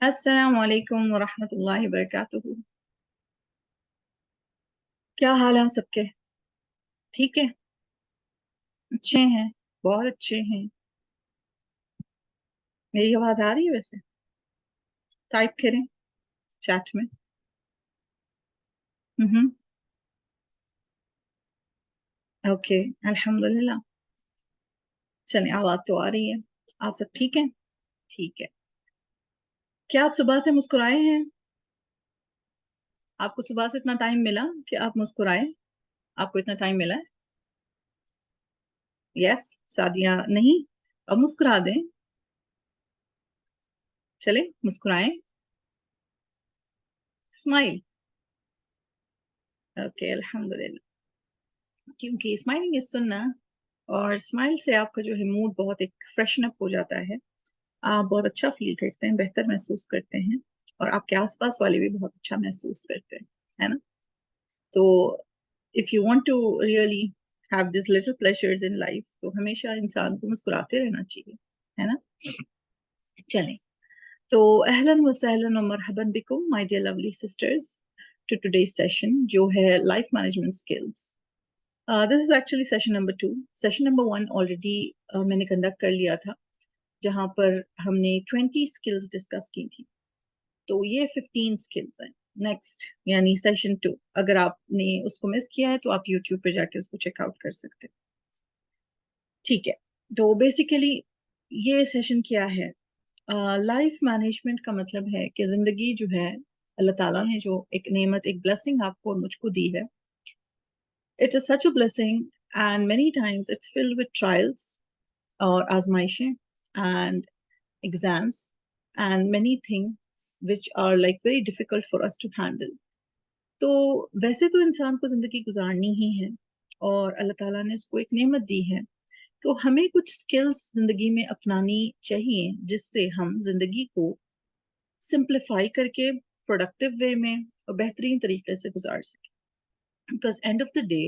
अस्सलाम वालेकुम वरहमतुल्लाहि वबरकातुहू। क्या हाल है आप सबके? ठीक है। अच्छे हैं। बहुत अच्छे हैं। मेरी आवाज आ रही है वैसे? टाइप करें चैट में। हम्म। ओके। अल्हम्दुलिल्लाह। चलें, आवाज तो आ रही है। आप सब ठीक हैं? ठीक है। क्या आप सुबह से मुस्कुराए हैं? आपको सुबह से इतना टाइम मिला कि आप मुस्कुराए? आपको इतना टाइम मिला है? यस। सादिया नहीं। अब मुस्कुरा दें। चले मुस्कुराएं। स्माइल। ओके अल्हम्दुलिल्लाह। क्योंकि स्माइलिंग इज सुन्ना, और स्माइल से आपका जो है मूड बहुत एक फ्रेशन अप हो जाता है। आप बहुत अच्छा फील करते हैं, बेहतर महसूस करते हैं, और आपके आसपास वाले भी बहुत अच्छा महसूस करते हैं, है ना? तो if you want to really have this little pleasures in life, तो हमेशा इंसान को मुस्कुराते रहना चाहिए, है ना? चलें, तो अहलन व सहलन व मरहबन बिकुम my dear lovely sisters to today's session, जो है life management skills. This is actually session number 2। Session number 1 already मैंने कंडक्ट कर लिया था, जहाँ पर हमने 20 स्किल्स डिस्कस की थी। तो ये 15 स्किल्स हैं नेक्स्ट, यानी सेशन 2। अगर आपने उसको मिस किया है तो आप यूट्यूब पे जाके उसको चेकआउट कर सकते हैं। ठीक है। तो बेसिकली ये सेशन क्या है? लाइफ मैनेजमेंट का मतलब है कि जिंदगी जो है, अल्लाह ताला ने जो एक नेमत, एक ब्लेसिंग आपको और मुझको दी है, it is such a blessing, and many times it's filled with trials और आजमाइशें and exams and many things which are like very difficult for us to handle. तो वैसे तो इंसान को जिंदगी गुजारनी ही है, और अल्लाह ताला ने उसको एक नेमत दी है। तो हमें कुछ स्किल्स जिंदगी में अपनानी चाहिए, जिससे हम जिंदगी को सिंप्लीफाई करके प्रोडक्टिव वे में और बेहतरीन तरीके से गुजार सकें। Because end of the day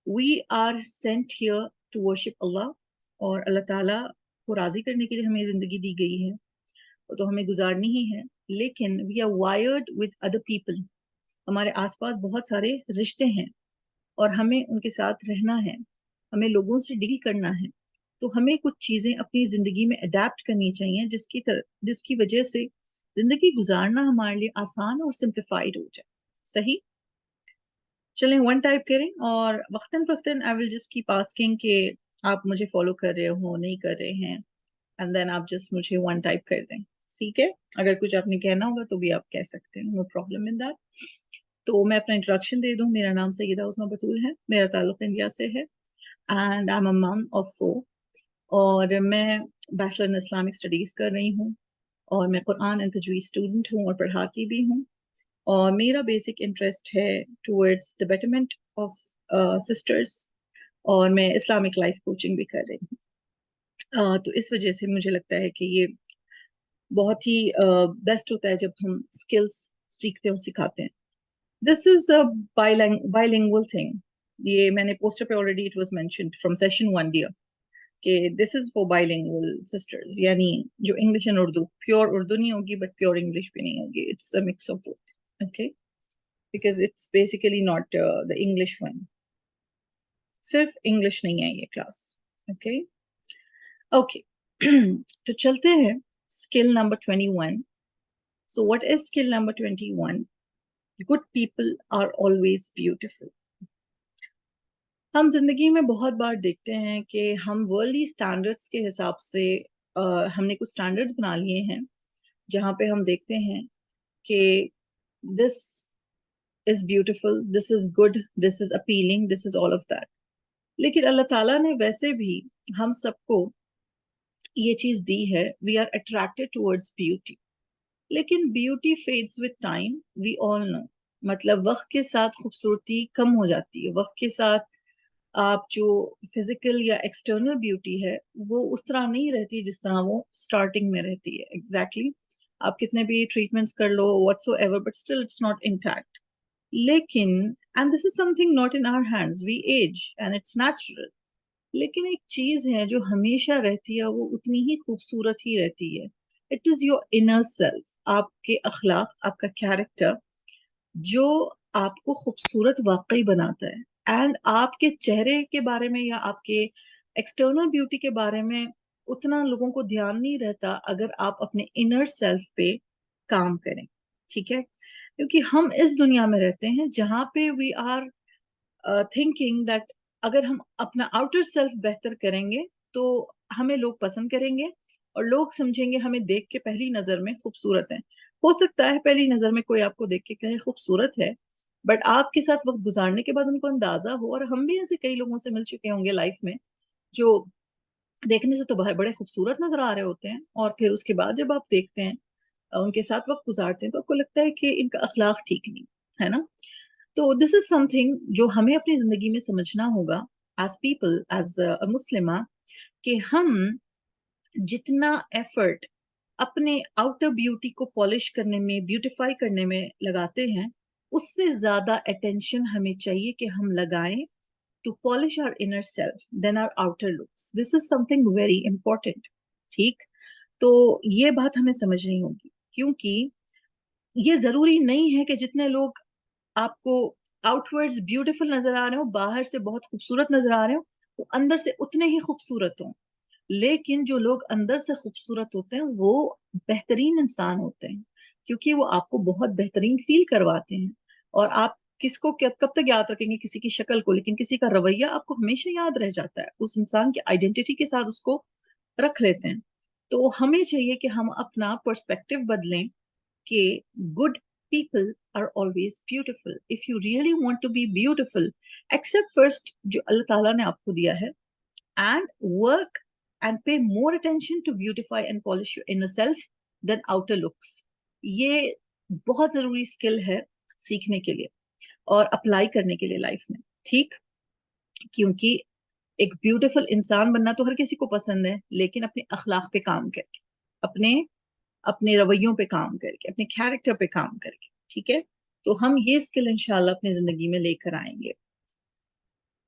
we are sent here to worship Allah, और अल्लाह ताला को राजी करने के लिए हमें जिंदगी दी गई है, तो हमें गुजारनी ही है। लेकिन we are wired with other people. हमारे आसपास बहुत सारे रिश्ते हैं, और हमें उनके साथ रहना है, हमें लोगों से डील करना है। तो हमें कुछ चीजें अपनी जिंदगी में अडेप्ट करनी चाहिए, जिसकी वजह से जिंदगी गुजारना हमारे लिए आसान और सिंप्लीफाइड हो जाए। सही। चलें, वन टाइप करें, और वक्तन वक्तन I will just keep asking कि आप मुझे फॉलो कर रहे हो नहीं कर रहे हैं, एंड देन आप जस्ट मुझे वन टाइप कर दें। ठीक है। अगर कुछ आपने कहना होगा तो भी आप कह सकते हैं, नो प्रॉब्लम इन दैट। तो मैं अपना इंट्रोडक्शन दे दूं। मेरा नाम सईदा उस्मा बतूल है, मेरा ताल्लुक इंडिया से है, एंड आई एम अ मम ऑफ 4, और मैं बैचलर इन इस्लामिक स्टडीज कर रही हूँ, और मैं कुरान एंड तजवीद स्टूडेंट हूँ और पढ़ाती भी हूँ। और मेरा बेसिक इंटरेस्ट है towards the betterment of sisters, और मैं इस्लामिक लाइफ कोचिंग भी कर रही हूँ। तो इस वजह से मुझे लगता है कि ये बहुत ही बेस्ट होता है जब हम स्किल्स सीखते हैं और सिखाते हैं। This is a bilingual thing. ये मैंने पोस्टर पे already it was mentioned from session 1 dear, कि this is for bilingual sisters, यानी जो English and Urdu, pure Urdu नहीं होगी बट प्योर इंग्लिश भी नहीं होगी, it's a mix of both. Okay. Because it's basically not the English one, सिर्फ English नहीं है ये क्लास। ओके। ओके। तो चलते हैं skill number 21। So, what is skill number 21? Good people are always beautiful. हम जिंदगी में बहुत बार देखते हैं कि हम वर्ल्डली स्टैंडर्ड्स के हिसाब से हमने कुछ स्टैंडर्ड्स बना लिए हैं, जहाँ पे हम देखते हैं कि this is beautiful, this is good, this is appealing, this is all of that. लेकिन अल्लाह ताला ने वैसे भी हम सबको ये चीज दी है, we are attracted towards beauty. लेकिन beauty fades with time, we all know. मतलब वक्त के साथ खूबसूरती कम हो जाती है, वक्त के साथ आप जो फिजिकल या एक्सटर्नल ब्यूटी है वो उस तरह नहीं रहती जिस तरह वो स्टार्टिंग में रहती है। Exactly exactly. आप कितने भी ट्रीटमेंट्स कर लो whatsoever, but still it's not intact. लेकिन and this is something not in our hands, we age and it's natural. लेकिन एक चीज है जो हमेशा रहती है, वो उतनी ही खूबसूरत ही रहती है, it is your inner self, आपके अखलाक, आपका कैरेक्टर जो आपको खूबसूरत वाकई बनाता है। एंड आपके चेहरे के बारे में या आपके एक्सटर्नल ब्यूटी के बारे में उतना लोगों को ध्यान नहीं रहता अगर आप अपने इनर सेल्फ पे काम करें, ठीक है? क्योंकि हम इस दुनिया में रहते हैं जहाँ पे वी आर थिंकिंग दैट अगर हम अपना आउटर सेल्फ बेहतर करेंगे तो हमें लोग पसंद करेंगे और लोग समझेंगे हमें देख के पहली नजर में खूबसूरत है। हो सकता है पहली नजर में कोई आपको देख के कहे खूबसूरत है, बट आपके साथ वक्त गुजारने के बाद उनको अंदाजा हो, और हम भी ऐसे कई लोगों से मिल चुके होंगे लाइफ में जो देखने से तो बड़े खूबसूरत नजर आ रहे होते हैं, और फिर उसके बाद जब आप देखते हैं उनके साथ वक्त गुजारते हैं तो आपको लगता है कि इनका अखलाक ठीक नहीं है ना। तो दिस इज समथिंग जो हमें अपनी जिंदगी में समझना होगा एज पीपल, एज अ मुस्लिमा, कि हम जितना एफर्ट अपने आउटर ब्यूटी को पॉलिश करने में, ब्यूटिफाई करने में लगाते हैं, उससे ज्यादा अटेंशन हमें चाहिए कि हम लगाएं to polish our inner self then our outer looks. This is something very important, ठीक? तो ये बात हमें समझनी होगी, क्योंकि ये जरूरी नहीं है कि जितने लोग आपको आउटवर्ड्स ब्यूटीफुल नजर आ रहे हो, बाहर से बहुत खूबसूरत नजर आ रहे हो, वो अंदर से उतने ही खूबसूरत हो। लेकिन जो लोग अंदर से खूबसूरत होते हैं वो बेहतरीन इंसान होते हैं, क्योंकि वो आपको बहुत बेहतरीन फील करवाते हैं। और आप किसको कब तक याद रखेंगे किसी की शक्ल को, लेकिन किसी का रवैया आपको हमेशा याद रह जाता है, उस इंसान की आइडेंटिटी के साथ उसको रख लेते हैं। तो हमें चाहिए कि हम अपना पर्सपेक्टिव बदलें कि good people are always beautiful. If you really want to be beautiful, accept first जो अल्लाह ताला ने आपको दिया है, and work and pay more attention to beautify and polish your inner self than outer looks. ये बहुत जरूरी स्किल है सीखने के लिए और अप्लाई करने के लिए लाइफ में, ठीक? क्योंकि एक ब्यूटीफुल इंसान बनना तो हर किसी को पसंद है, लेकिन अपने अखलाक पे काम करके, अपने अपने रवैयों पे काम करके, अपने कैरेक्टर पे काम करके, ठीक है? तो हम ये स्किल इंशाल्लाह अपनी जिंदगी में लेकर आएंगे।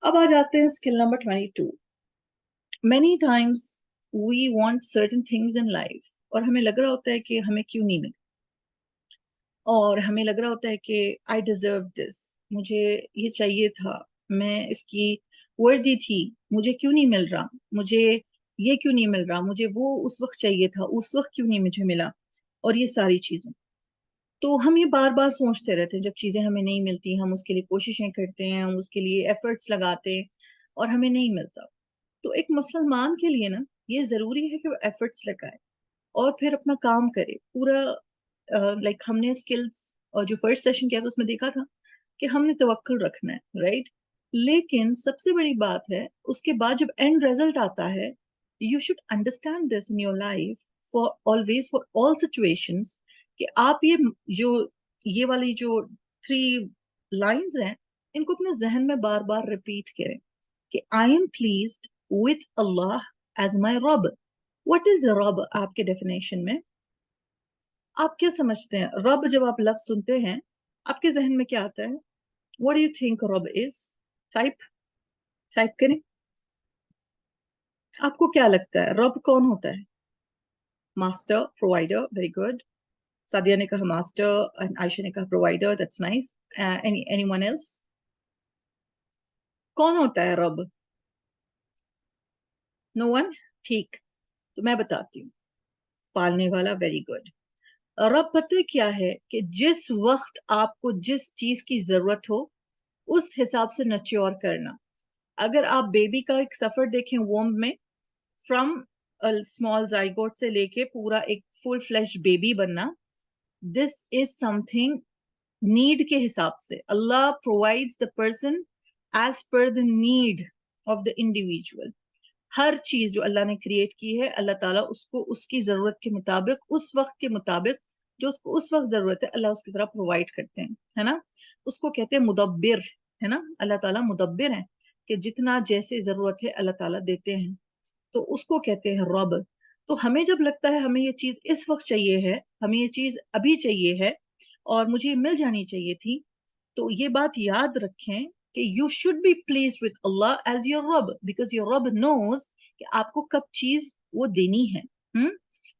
अब आ जाते हैं skill number 22। Many times we want certain things in life, और हमें लग रहा होता है कि हमें क्यों नहीं मिल, और हमें लग रहा होता है कि आई डिजर्व दिस, मुझे ये चाहिए था, मैं इसकी वर्दी थी, मुझे क्यों नहीं मिल रहा, मुझे ये क्यों नहीं मिल रहा, मुझे वो उस वक्त चाहिए था, उस वक्त क्यों नहीं मुझे मिला, और ये सारी चीजें। तो हम ये बार बार सोचते रहते हैं, जब चीजें हमें नहीं मिलती हम उसके लिए कोशिशें करते हैं, हम उसके लिए एफर्ट्स लगाते हैं और हमें नहीं मिलता। तो एक मुसलमान के लिए ना ये जरूरी है कि वो एफर्ट्स लगाए और फिर अपना काम करे पूरा। लाइक हमने स्किल्स और जो फर्स्ट सेशन किया था उसमें देखा था कि हमने तवक्कुल रखना है, राइट? लेकिन सबसे बड़ी बात है उसके बाद जब एंड रिजल्ट आता है, you should understand this in your life for always, for all situations, कि आप जो ये वाली जो 3 लाइंस हैं इनको अपने जहन में बार बार रिपीट करें कि I am pleased with Allah as my रब। व्हाट इज रब आपके डेफिनेशन में? आप क्या समझते हैं रब? जब आप लफ्ज सुनते हैं आपके जहन में क्या आता है? व्हाट डू यू थिंक रब इज? टाइप टाइप करें। आपको क्या लगता है रब कौन होता है? Master, provider, very good. Sadia ने कहा मास्टर एंड आयशा ने कहा provider, that's nice. Anyone else? कौन होता है रब? No one? ठीक, तो मैं बताती हूँ। पालने वाला, वेरी गुड। रब पता है क्या है? कि जिस वक्त आपको जिस चीज की जरूरत हो उस हिसाब से नच्योर करना। अगर आप बेबी का एक सफर देखें वोम में, फ्रॉम स्मॉल जाइगोट से लेके पूरा एक फुल फ्लैश बेबी बनना, दिस इज समथिंग नीड के हिसाब से। Allah provides the person as per the need of the individual. हर चीज जो अल्लाह ने क्रिएट की है अल्लाह ताला उसको उसकी जरूरत के मुताबिक, उस वक्त के मुताबिक, जो उसको उस वक्त जरूरत है अल्लाह उसकी तरह प्रोवाइड करते हैं, है ना? उसको कहते हैं मुदब्बिर, है ना? अल्लाह ताला मुदब्बिर है कि जितना जैसे जरूरत है अल्लाह ताला देते हैं, तो उसको कहते हैं रब। तो हमें जब लगता है हमें ये चीज इस वक्त चाहिए है, हमें ये चीज अभी चाहिए है और मुझे ये मिल जानी चाहिए थी, तो ये बात याद रखें कि you should be please with Allah as your रब, बिकॉज योर रब नोज कि आपको कब चीज वो देनी है। हम्म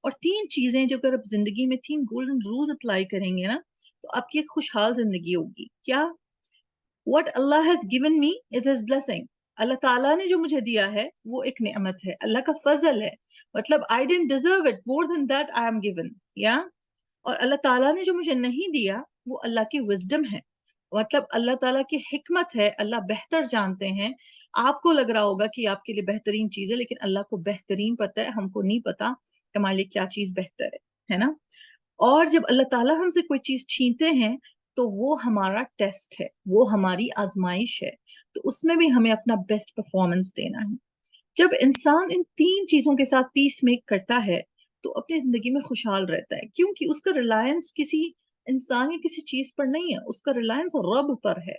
اور 3 چیزیں جو اگر آپ زندگی میں 3 گولڈن رولز اپلائی کریں گے نا تو آپ کی ایک خوشحال زندگی ہوگی. کیا؟ What Allah has given me is His blessing. اللہ تعالیٰ نے جو مجھے دیا ہے وہ ایک نعمت ہے, اللہ کا فضل ہے. مطلب I didn't deserve it, more than that I am given. اور اللہ تعالیٰ نے جو مجھے نہیں دیا وہ اللہ کی وزڈم ہے, مطلب اللہ تعالیٰ کی حکمت ہے. اللہ بہتر جانتے ہیں. آپ کو لگ رہا ہوگا کہ آپ کے لیے بہترین چیز ہے, لیکن اللہ کو بہترین پتہ ہے, ہم کو نہیں پتا کہ ہمارے لیے کیا چیز بہتر ہے نا. اور جب اللہ تعالیٰ ہم سے کوئی چیز چھینتے ہیں تو وہ ہمارا ٹیسٹ ہے, وہ ہماری آزمائش ہے, تو اس میں بھی ہمیں اپنا بیسٹ پرفارمنس دینا ہے. جب انسان ان 3 چیزوں کے ساتھ پیس میک کرتا ہے تو اپنی زندگی میں خوشحال رہتا ہے, کیونکہ اس کا ریلائنس کسی انسان یا کسی چیز پر نہیں ہے, اس کا ریلائنس رب پر ہے,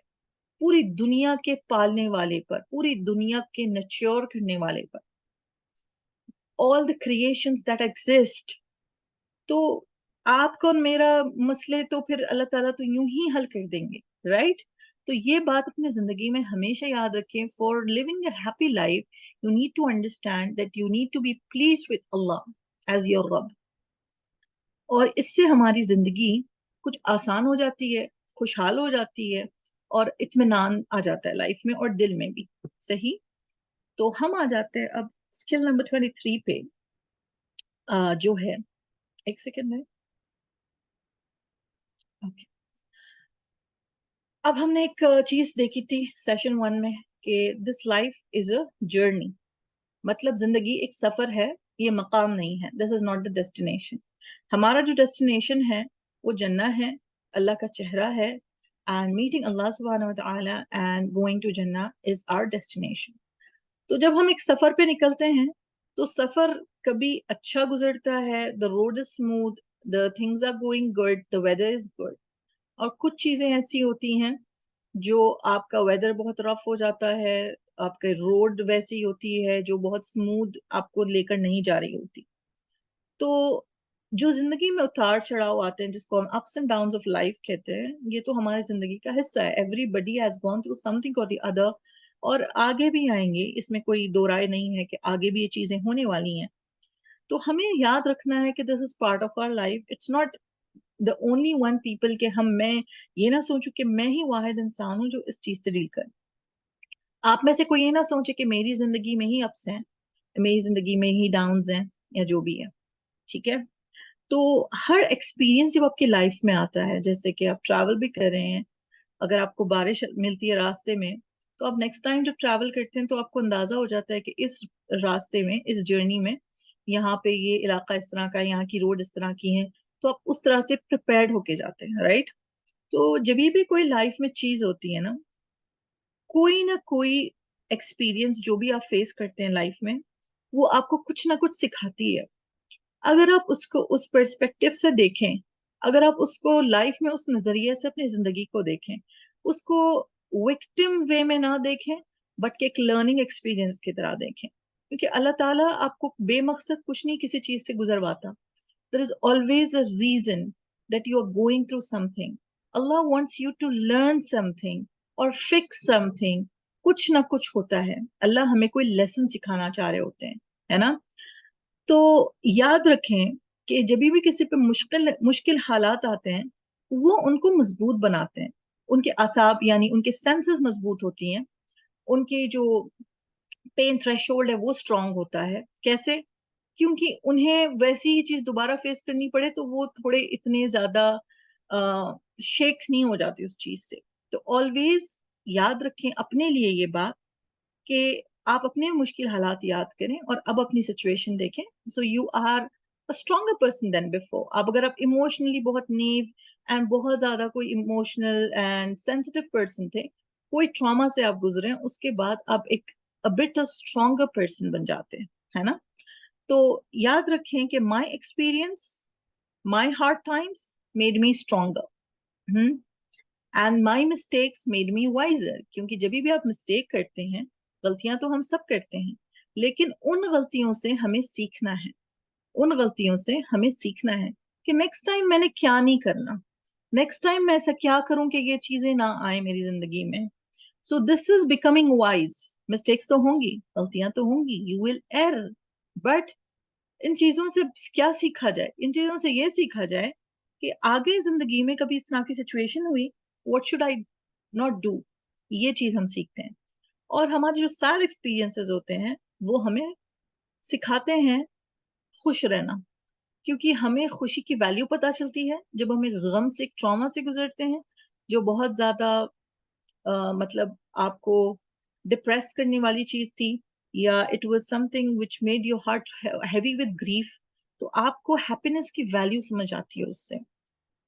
پوری دنیا کے پالنے والے پر, پوری دنیا کے نیچور کرنے والے پر, all the creations that exist. تو آپ کو میرا مسئلے تو پھر اللہ تعالیٰ تو یوں ہی حل کر دیں گے, رائٹ؟ تو یہ بات اپنی زندگی میں ہمیشہ یاد رکھیں. For living a happy life you need to understand that you need to be pleased with Allah as your رب, اور اس سے ہماری زندگی کچھ آسان ہو جاتی ہے, خوشحال ہو جاتی ہے, اور اطمینان آ جاتا ہے لائف میں اور دل میں بھی. صحیح؟ تو ہم آ جاتے ہیں اب اسکل نمبر 23 پہ, جو ہے, ایک سیکنڈ ہے. Okay. اب ہم نے ایک چیز دیکھی تھی سیشن 1 میں کہ this life is a journey, مطلب زندگی ایک سفر ہے, یہ مقام نہیں ہے. دس از ناٹ دا ڈیسٹینیشن. ہمارا جو ڈیسٹینیشن ہے وہ جنہ ہے, اللہ کا چہرہ ہے, اینڈ میٹنگ اللہ سبحانہ و تعالی اینڈ گوئنگ ٹو جنہ از آور ڈیسٹینیشن. تو جب ہم ایک سفر پہ نکلتے ہیں تو سفر کبھی اچھا گزرتا ہے, the road is smooth, the things are going good, the weather is good, اور کچھ چیزیں ایسی ہوتی ہیں جو آپ کا ویدر بہت رف ہو جاتا ہے, آپ کے روڈ ویسی ہوتی ہے جو بہت سموتھ آپ کو لے کر نہیں جا رہی ہوتی. تو جو زندگی میں اتار چڑھاؤ آتے ہیں جس کو ہم ups and downs of life کہتے ہیں, یہ تو ہماری زندگی کا حصہ ہے. Everybody has gone through something اور دی ادر, اور آگے بھی آئیں گے, اس میں کوئی دو رائے نہیں ہے کہ آگے بھی یہ چیزیں ہونے والی ہیں. تو ہمیں یاد رکھنا ہے کہ this is part of our life. It's not the only one people کہ میں یہ نہ سوچوں کہ میں ہی واحد انسان ہوں جو اس چیز سے ڈیل کریں. آپ میں سے کوئی یہ نہ سوچے کہ میری زندگی میں ہی اپس ہیں, میری زندگی میں ہی ڈاؤنز ہیں, یا جو بھی ہے. ٹھیک ہے؟ تو ہر ایکسپیرینس جب آپ کی لائف میں آتا ہے, جیسے کہ آپ ٹریول بھی کر رہے ہیں, اگر آپ کو بارش ملتی ہے راستے میں تو آپ نیکسٹ ٹائم جب ٹریول کرتے ہیں تو آپ کو اندازہ ہو جاتا ہے کہ اس راستے میں, اس جرنی میں, یہاں پہ یہ علاقہ اس طرح کا, یہاں کی روڈ اس طرح کی ہیں, تو آپ اس طرح سے پریپیئرڈ ہو کے جاتے ہیں, رائٹ؟ تو جب بھی کوئی لائف میں چیز ہوتی ہے نا, کوئی نہ کوئی ایکسپیرینس جو بھی آپ فیس کرتے ہیں لائف میں, وہ آپ کو کچھ نہ کچھ سکھاتی ہے. اگر آپ اس کو اس پرسپیکٹو سے دیکھیں, اگر آپ اس کو لائف میں اس نظریے سے اپنی زندگی کو دیکھیں, اس کو وکٹم وے میں نہ دیکھیں بٹ کہ ایک لرننگ ایکسپیرینس کی طرح دیکھیں, کیونکہ اللہ تعالیٰ آپ کو بے مقصد کچھ نہیں کسی چیز سے گزرواتا. There is always a reason that you are going through something. Allah wants you to learn something or fix something. کچھ نہ کچھ ہوتا ہے, اللہ ہمیں کوئی لیسن سکھانا چاہ رہے ہوتے ہیں, ہے نا؟ تو یاد رکھیں کہ جب بھی کسی پہ مشکل حالات آتے ہیں وہ ان کو مضبوط بناتے ہیں. ان کے اعصاب یعنی ان کے سینسز مضبوط ہوتی ہیں, ان کی جو پین تھریشولڈ ہے وہ اسٹرانگ ہوتا ہے. کیسے؟ کیونکہ انہیں ویسی ہی چیز دوبارہ فیس کرنی پڑے تو وہ تھوڑے اتنے زیادہ شیک نہیں ہو جاتی اس چیز سے. تو آلویز یاد رکھیں اپنے لیے یہ بات کہ آپ اپنے مشکل حالات یاد کریں اور اب اپنی سچویشن دیکھیں. So you are a stronger person than before. اب اگر آپ ایموشنلی بہت نیو اینڈ بہت زیادہ کوئی ایموشنل اینڈ سینسٹیو پرسن تھے, کوئی ٹراما سے آپ گزرے, اس کے بعد آپ ایک بٹ اسٹرانگر پرسن بن جاتے ہیں, ہے نا؟ تو یاد رکھیں کہ my experience, my hard Times made me stronger and my mistakes made me wiser. کیونکہ جب بھی آپ مسٹیک کرتے ہیں, غلطیاں تو ہم سب کرتے ہیں, لیکن ان غلطیوں سے ہمیں سیکھنا ہے, ان غلطیوں سے ہمیں سیکھنا ہے کہ نیکسٹ ٹائم میں نے کیا نہیں کرنا, نیکسٹ ٹائم میں ایسا کیا کروں کہ یہ چیزیں نہ آئیں میری زندگی میں. سو دس از بیکمنگ وائز. مسٹیکس تو ہوں گی, غلطیاں تو ہوں گی, یو ول ایرر, بٹ इन चीजों से क्या सीखा जाए? इन चीजों से ये सीखा जाए कि आगे जिंदगी में कभी इस तरह की सिचुएशन हुई, what should I not do, ये चीज हम सीखते हैं। और हमारे जो सैड एक्सपीरियंसेस होते हैं वो हमें सिखाते हैं खुश रहना, क्योंकि हमें खुशी की वैल्यू पता चलती है जब हमें गम से, ट्रॉमा से गुजरते हैं जो बहुत ज्यादा मतलब आपको डिप्रेस करने वाली चीज थी, या it was something which made your heart heavy with grief, तो आपको हैप्पीनेस की वैल्यू समझ आती है उससे।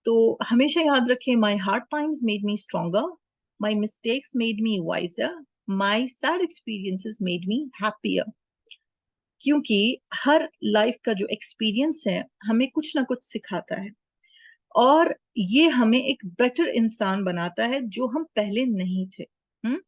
तो हमेशा याद रखें, my hard times made me stronger, my mistakes made me wiser, my sad experiences made me happier. क्योंकि हर लाइफ का जो एक्सपीरियंस है हमें कुछ ना कुछ सिखाता है, और ये हमें एक बेटर इंसान बनाता है जो हम पहले नहीं थे। हम्म।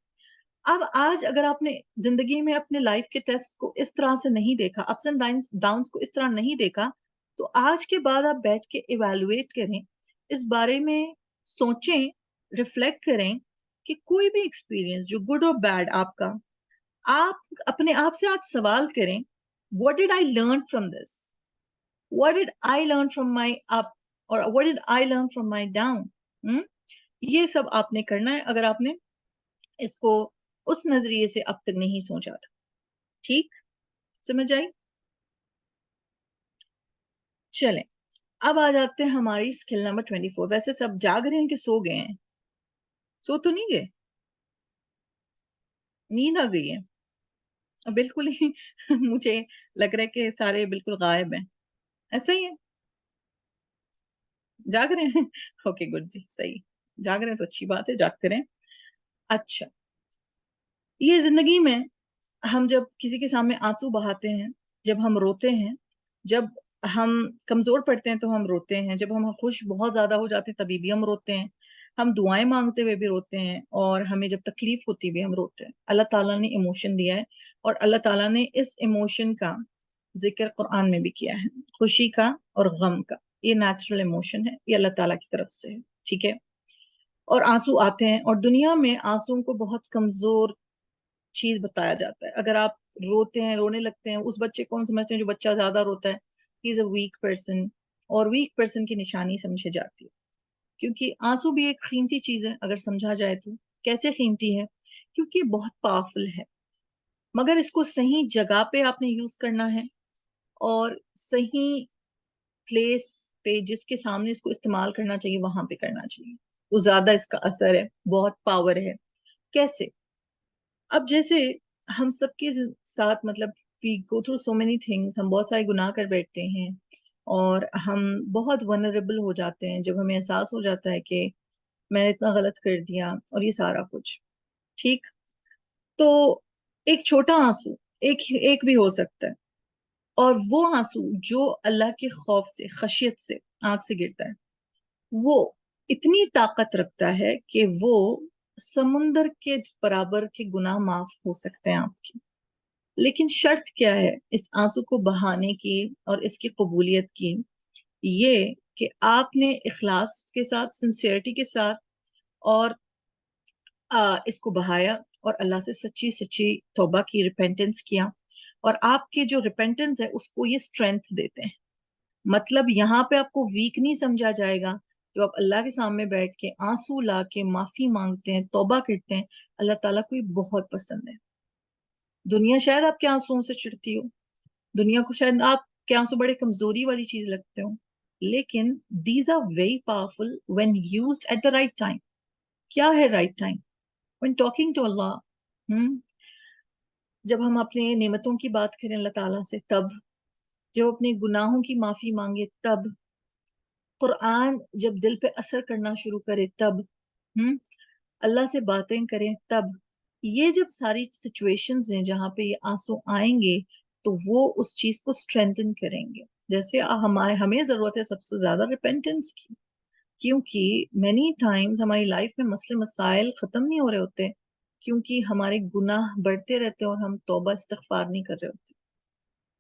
अब आज अगर आपने जिंदगी में अपने लाइफ के टेस्ट को इस तरह से नहीं देखा, अप्स एंड डाउन्स को इस तरह नहीं देखा, तो आज के बाद आप बैठ के इवेलुएट करें, इस बारे में सोचें, रिफ्लेक्ट करें कि कोई भी एक्सपीरियंस जो गुड और बैड आपका, आप अपने आप से आज सवाल करें, what did I learn from this, what did I learn from my up, और what did I learn from my down. ये सब आपने करना है अगर आपने इसको उस नजरिए से अब तक नहीं सोचा था। ठीक, समझ आई? चलें, अब आ जाते हैं हमारी स्किल नंबर 24। वैसे सब जाग रहे हैं कि सो गए हैं? सो तो नहीं गए? नींद आ गई है? अब बिल्कुल ही मुझे लग रहा है कि सारे बिल्कुल गायब हैं। ऐसा ही है? जाग रहे हैं? ओके गुड जी, सही। जाग रहे हैं तो अच्छी बात है, जागते रहें। अच्छा, ये जिंदगी में हम जब किसी के सामने आंसू बहाते हैं, जब हम रोते हैं, जब हम कमजोर पड़ते हैं तो हम रोते हैं, जब हम खुश बहुत ज्यादा हो जाते हैं तभी भी हम रोते हैं, हम दुआएं मांगते हुए भी रोते हैं, और हमें जब तकलीफ होती भी हम रोते हैं। अल्लाह ताला ने इमोशन दिया है, और अल्लाह ताला ने इस इमोशन का जिक्र कुरान में भी किया है, खुशी का और गम का। ये नेचुरल इमोशन है, ये अल्लाह ताला की तरफ से है। ठीक है? और आंसू आते हैं, और दुनिया में आंसुओं को बहुत कमजोर चीज बताया जाता है। अगर आप रोते हैं, रोने लगते हैं, उस बच्चे को हम समझते हैं जो बच्चा ज्यादा रोता है, he is a weak person, और वीक पर्सन की निशानी समझी जाती है। क्योंकि आंसू भी एक कीमती चीज है अगर समझा जाए तो। कैसे कीमती है? क्योंकि बहुत पावरफुल है, मगर इसको सही जगह पे आपने यूज करना है, और सही प्लेस पे जिसके सामने इसको इस्तेमाल करना चाहिए वहां पे करना चाहिए, वो ज्यादा इसका असर है, बहुत पावर है। कैसे? अब जैसे हम सबके साथ, मतलब we go through so many things, हम बहुत सारे गुनाह कर बैठते हैं, और हम बहुत वनरेबल हो जाते हैं जब हमें एहसास हो जाता है कि मैंने इतना गलत कर दिया और ये सारा कुछ। ठीक, तो एक छोटा आंसू, एक एक भी हो सकता है, और वो आंसू जो अल्लाह के खौफ से, खशियत से आंख से गिरता है, वो इतनी ताकत रखता है कि वो समुंदर के बराबर के गुनाह माफ हो सकते हैं आपके। लेकिन शर्त क्या है इस आंसू को बहाने की और इसकी कबूलियत की? ये कि आपने इखलास के साथ, सिंसियरिटी के साथ, और इसको बहाया, और अल्लाह से सच्ची सच्ची तौबा की, रिपेंटेंस किया, और आपके जो रिपेंटेंस है उसको ये स्ट्रेंथ देते हैं। मतलब यहाँ पे आपको वीक नहीं समझा जाएगा। जो आप अल्लाह के सामने बैठ के आंसू ला के माफी मांगते हैं, तौबा करते हैं, अल्लाह ताला को ये बहुत पसंद है। दुनिया शायद आपके आंसुओं से चिढ़ती हो, दुनिया को शायद आपके आंसू बड़े कमजोरी वाली चीज लगते हो, लेकिन these are very powerful when used at the right time. क्या है right time? When talking to Allah. Hmm. जब हम अपने नेमतों की बात करें अल्लाह ताला से तब, जब अपने गुनाहों की माफी मांगे तब, कुरान जब दिल पे असर करना शुरू करे तब, हम्म, अल्लाह से बातें करें तब। ये जब सारी सिचुएशंस हैं जहाँ पे ये आंसू आएंगे, तो वो उस चीज को स्ट्रेंथन करेंगे। जैसे हमारे हमें जरूरत है सबसे ज्यादा रिपेंटेंस की, क्योंकि मैनी टाइम्स हमारी लाइफ में मसले मसाइल खत्म नहीं हो रहे होते, क्योंकि हमारे गुनाह बढ़ते रहते हैं और हम तौबा इस्तगफार नहीं कर रहे होते।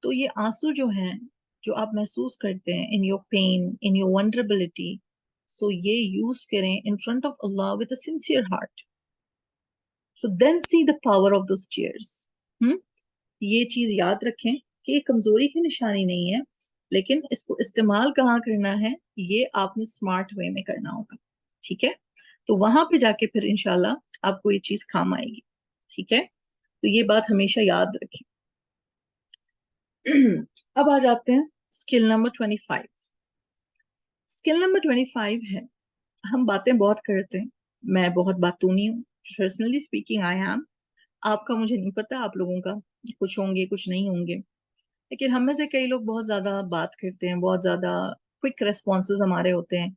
तो ये आंसू जो हैं, जो आप महसूस करते हैं in your pain, in your vulnerability, so ये यूज करें in front of Allah with a sincere heart, so then see the power of those tears. Hmm. ये चीज याद रखें, कि ये कमजोरी की निशानी नहीं है, लेकिन इसको इस्तेमाल कहाँ करना है ये आपने स्मार्ट वे में करना होगा। ठीक है, तो वहां पे जाके फिर इंशाल्लाह आपको ये चीज काम आएगी। ठीक है, तो ये बात हमेशा याद रखें। अब आ जाते हैं स्किल नंबर 25। स्किल नंबर 25 है, हम बातें बहुत करते हैं, मैं बहुत बातूनी हूँ, पर्सनली स्पीकिंग आई एम। आपका मुझे नहीं पता, आप लोगों का कुछ होंगे कुछ नहीं होंगे, लेकिन हम में से कई लोग बहुत ज्यादा बात करते हैं, बहुत ज्यादा क्विक रेस्पॉन्सेज हमारे होते हैं,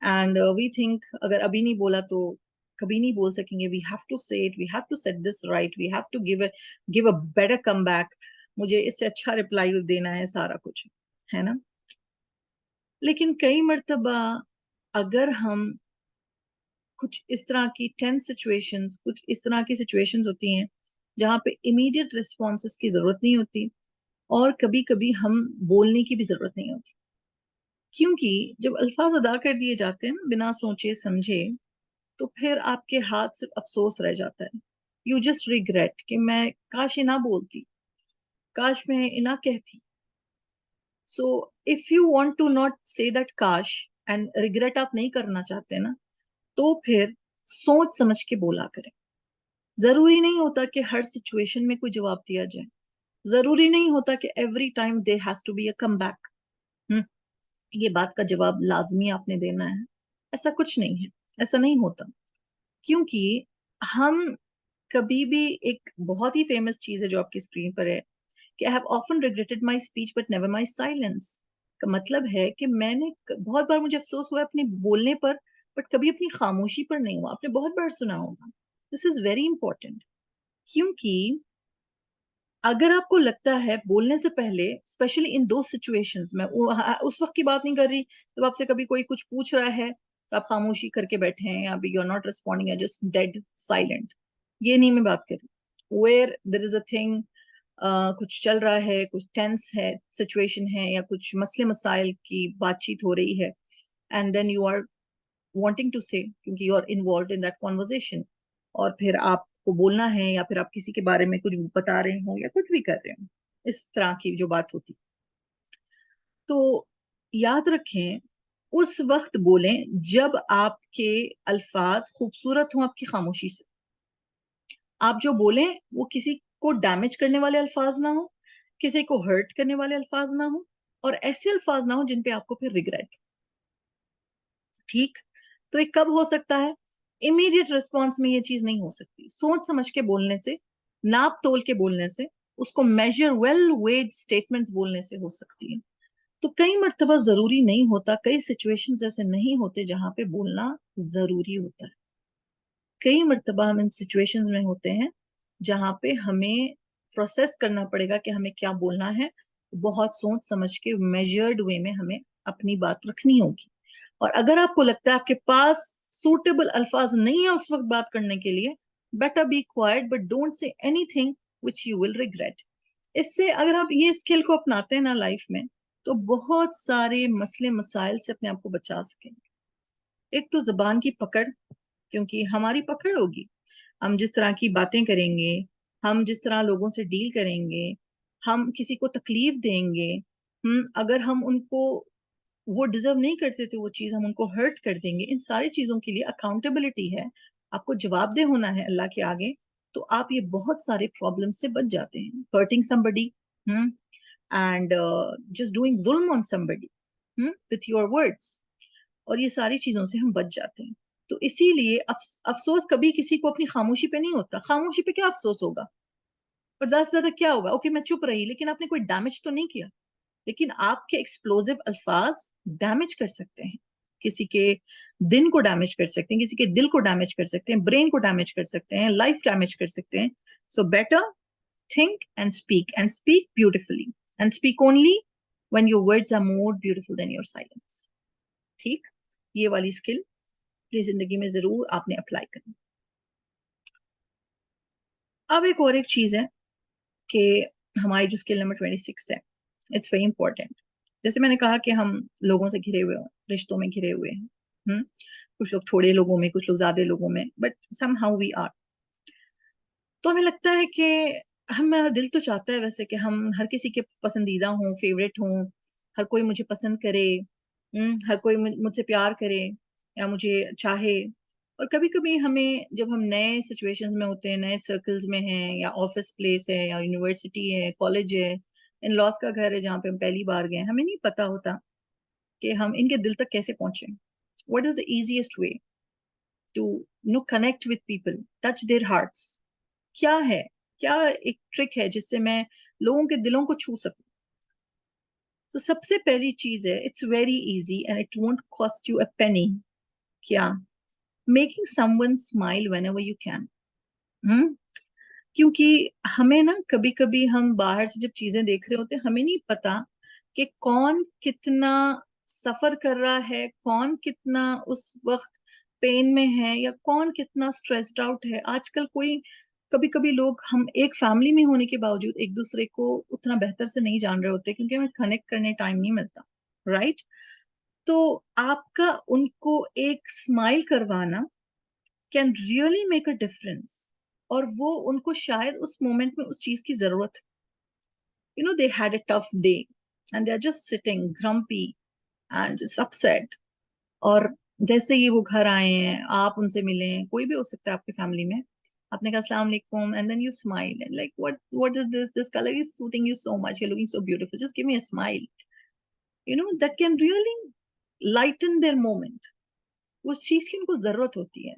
एंड वी थिंक अगर अभी नहीं बोला तो कभी नहीं बोल सकेंगे। We have to say it, we have to set this right, we have to give a better comeback, मुझे इससे अच्छा रिप्लाई देना है, सारा कुछ है ना। लेकिन कई मर्तबा अगर हम कुछ इस तरह की टेंस सिचुएशंस, कुछ इस तरह की सिचुएशंस होती हैं जहाँ पे इमीडिएट रिस्पॉन्सेस की जरूरत नहीं होती, और कभी कभी हम बोलने की भी जरूरत नहीं होती, क्योंकि जब अल्फाज अदा कर दिए जाते हैं ना बिना सोचे समझे, तो फिर आपके हाथ सिर्फ अफसोस रह जाता है। यू जस्ट रिग्रेट कि मैं काश ये ना बोलती, काश मैं ये ना कहती। So if you want to not say that काश, एंड रिग्रेट आप नहीं करना चाहते ना, तो फिर सोच समझ के बोला करें। जरूरी नहीं होता कि हर सिचुएशन में कोई जवाब दिया जाए, जरूरी नहीं होता कि every time there has to be a comeback, ये बात का जवाब लाजमी आपने देना है, ऐसा कुछ नहीं है, ऐसा नहीं होता। क्योंकि हम कभी भी, एक बहुत ही फेमस चीज है जो आपकी स्क्रीन पर है कि I have often regretted my speech but never my silence, का मतलब है कि मैंने बहुत बार मुझे अफसोस हुआ अपने बोलने पर, बट कभी अपनी खामोशी पर नहीं हुआ। आपने बहुत बार सुना होगा, दिस इज वेरी इंपॉर्टेंट। क्योंकि अगर आपको लगता है बोलने से पहले, स्पेशली इन दो सिचुएशंस में, उस वक्त की बात नहीं कर रही जब आपसे कभी कोई कुछ पूछ रहा है तो आप खामोशी करके बैठे हैं, या you are not responding, just dead silent, ये नहीं मैं बात कर रही। Where there is a thing, कुछ चल रहा है, कुछ टेंस है सिचुएशन है, या कुछ मसले मसाइल की बातचीत हो रही है, and then you are wanting to say, क्योंकि you are involve in that conversation, और फिर आपको बोलना है, या फिर आप किसी के बारे में कुछ बता रहे हो या कुछ भी कर रहे हो, इस तरह की जो बात होती, तो याद रखें उस वक्त बोलें जब आपके अल्फाज खूबसूरत हों आपकी खामोशी से। आप जो बोलें वो किसी को डैमेज करने वाले अल्फाज ना हो, किसी को हर्ट करने वाले अल्फाज ना हो, और ऐसे अल्फाज ना हो जिन पे आपको फिर रिग्रेट। ठीक, तो ये कब हो सकता है? इमीडिएट रिस्पॉन्स में ये चीज नहीं हो सकती, सोच समझ के बोलने से, नाप तोल के बोलने से, उसको मेजर वेल वेड स्टेटमेंट्स बोलने से हो सकती है। तो कई मर्तबा जरूरी नहीं होता, कई सिचुएशंस ऐसे नहीं होते जहां पे बोलना जरूरी होता है। कई मर्तबा हम इन सिचुएशंस में होते हैं जहां पे हमें प्रोसेस करना पड़ेगा कि हमें क्या बोलना है, बहुत सोच समझ के मेजर्ड वे में हमें अपनी बात रखनी होगी। और अगर आपको लगता है आपके पास सूटेबल अल्फाज नहीं है उस वक्त बात करने के लिए, better be quite but don't say anything which you will regret. इससे अगर आप ये स्किल को अपनाते हैं ना लाइफ में, तो बहुत सारे मसले मसाइल से अपने आप को बचा सकेंगे। एक तो जबान की पकड़, क्योंकि हमारी पकड़ होगी, हम जिस तरह की बातें करेंगे, हम जिस तरह लोगों से डील करेंगे, हम किसी को तकलीफ देंगे, अगर हम उनको, वो डिजर्व नहीं करते थे वो चीज, हम उनको हर्ट कर देंगे, इन सारी चीजों के लिए अकाउंटेबिलिटी है, आपको जवाबदेह होना है अल्लाह के आगे। तो आप ये बहुत सारे प्रॉब्लम से बच जाते हैं, hurting somebody, and just doing जुल्म on somebody with your words, और ये सारी चीजों से हम बच जाते हैं। तो इसीलिए अफसोस कभी किसी को अपनी खामोशी पे नहीं होता। खामोशी पे क्या अफसोस होगा, और ज्यादा से ज्यादा क्या होगा, ओके मैं चुप रही, लेकिन आपने कोई डैमेज तो नहीं किया। लेकिन आपके एक्सप्लोजिव अल्फाज डैमेज कर सकते हैं, किसी के दिन को डैमेज कर सकते हैं, किसी के दिल को डैमेज कर सकते हैं, ब्रेन को डैमेज कर सकते हैं, लाइफ डैमेज कर सकते हैं। So better think and speak beautifully, and speak only when your words are more beautiful than your silence। ठीक, ये वाली स्किल अपनी जिंदगी में जरूर आपने अप्लाई करनी। अब एक चीज है कि हमारी जो स्किल नंबर 26 है, इट्स वेरी इंपॉर्टेंट। जैसे मैंने कहा कि हम लोगों से घिरे हुए हैं, रिश्तों में घिरे हुए हैं, कुछ लोग थोड़े लोगों में, कुछ लोग ज्यादा लोगों में, but somehow we are. तो हमें लगता है कि हमारा दिल तो चाहता है वैसे कि हम हर किसी के पसंदीदा हों, फेवरेट हों, हर कोई मुझे पसंद करे, हर कोई मुझसे प्यार करे या मुझे चाहे। और कभी कभी हमें, जब हम नए सिचुएशंस में होते हैं, नए सर्कल्स में हैं, या ऑफिस प्लेस है या यूनिवर्सिटी है, कॉलेज है, इन लॉज का घर है जहाँ पे हम पहली बार गए, हमें नहीं पता होता कि हम इनके दिल तक कैसे पहुंचे. What is the easiest way to connect with people, touch their hearts? क्या है, क्या एक ट्रिक है जिससे मैं लोगों के दिलों को छू सकूं? तो सबसे पहली चीज है, it's very easy and it won't cost you a penny. क्या? Making someone smile whenever you can. Hmm क्योंकि हमें ना, कभी कभी हम बाहर से जब चीजें देख रहे होते हैं, हमें नहीं पता कि कौन कितना सफर कर रहा है, कौन कितना उस वक्त पेन में है, या कौन कितना स्ट्रेस्ड आउट है. आजकल कोई, कभी कभी लोग, हम एक फैमिली में होने के बावजूद एक दूसरे को उतना बेहतर से नहीं जान रहे होते क्योंकि हमें कनेक्ट करने टाइम नहीं मिलता. राइट? तो आपका उनको एक स्माइल करवाना can really make a difference. और वो उनको शायद उस मोमेंट में उस चीज की जरूरत, they had a tough day and they're just sitting grumpy and just upset. और जैसे ही वो घर आए हैं, आप उनसे मिलें, कोई भी हो सकता है आपकी फैमिली में, आपने कहा अस्सलाम वालेकुम, and then you smile and like, what is this color is suiting you so much, you're looking so beautiful, just give me a smile. That can really lighten their moment. उस चीज की उनको जरूरत होती है.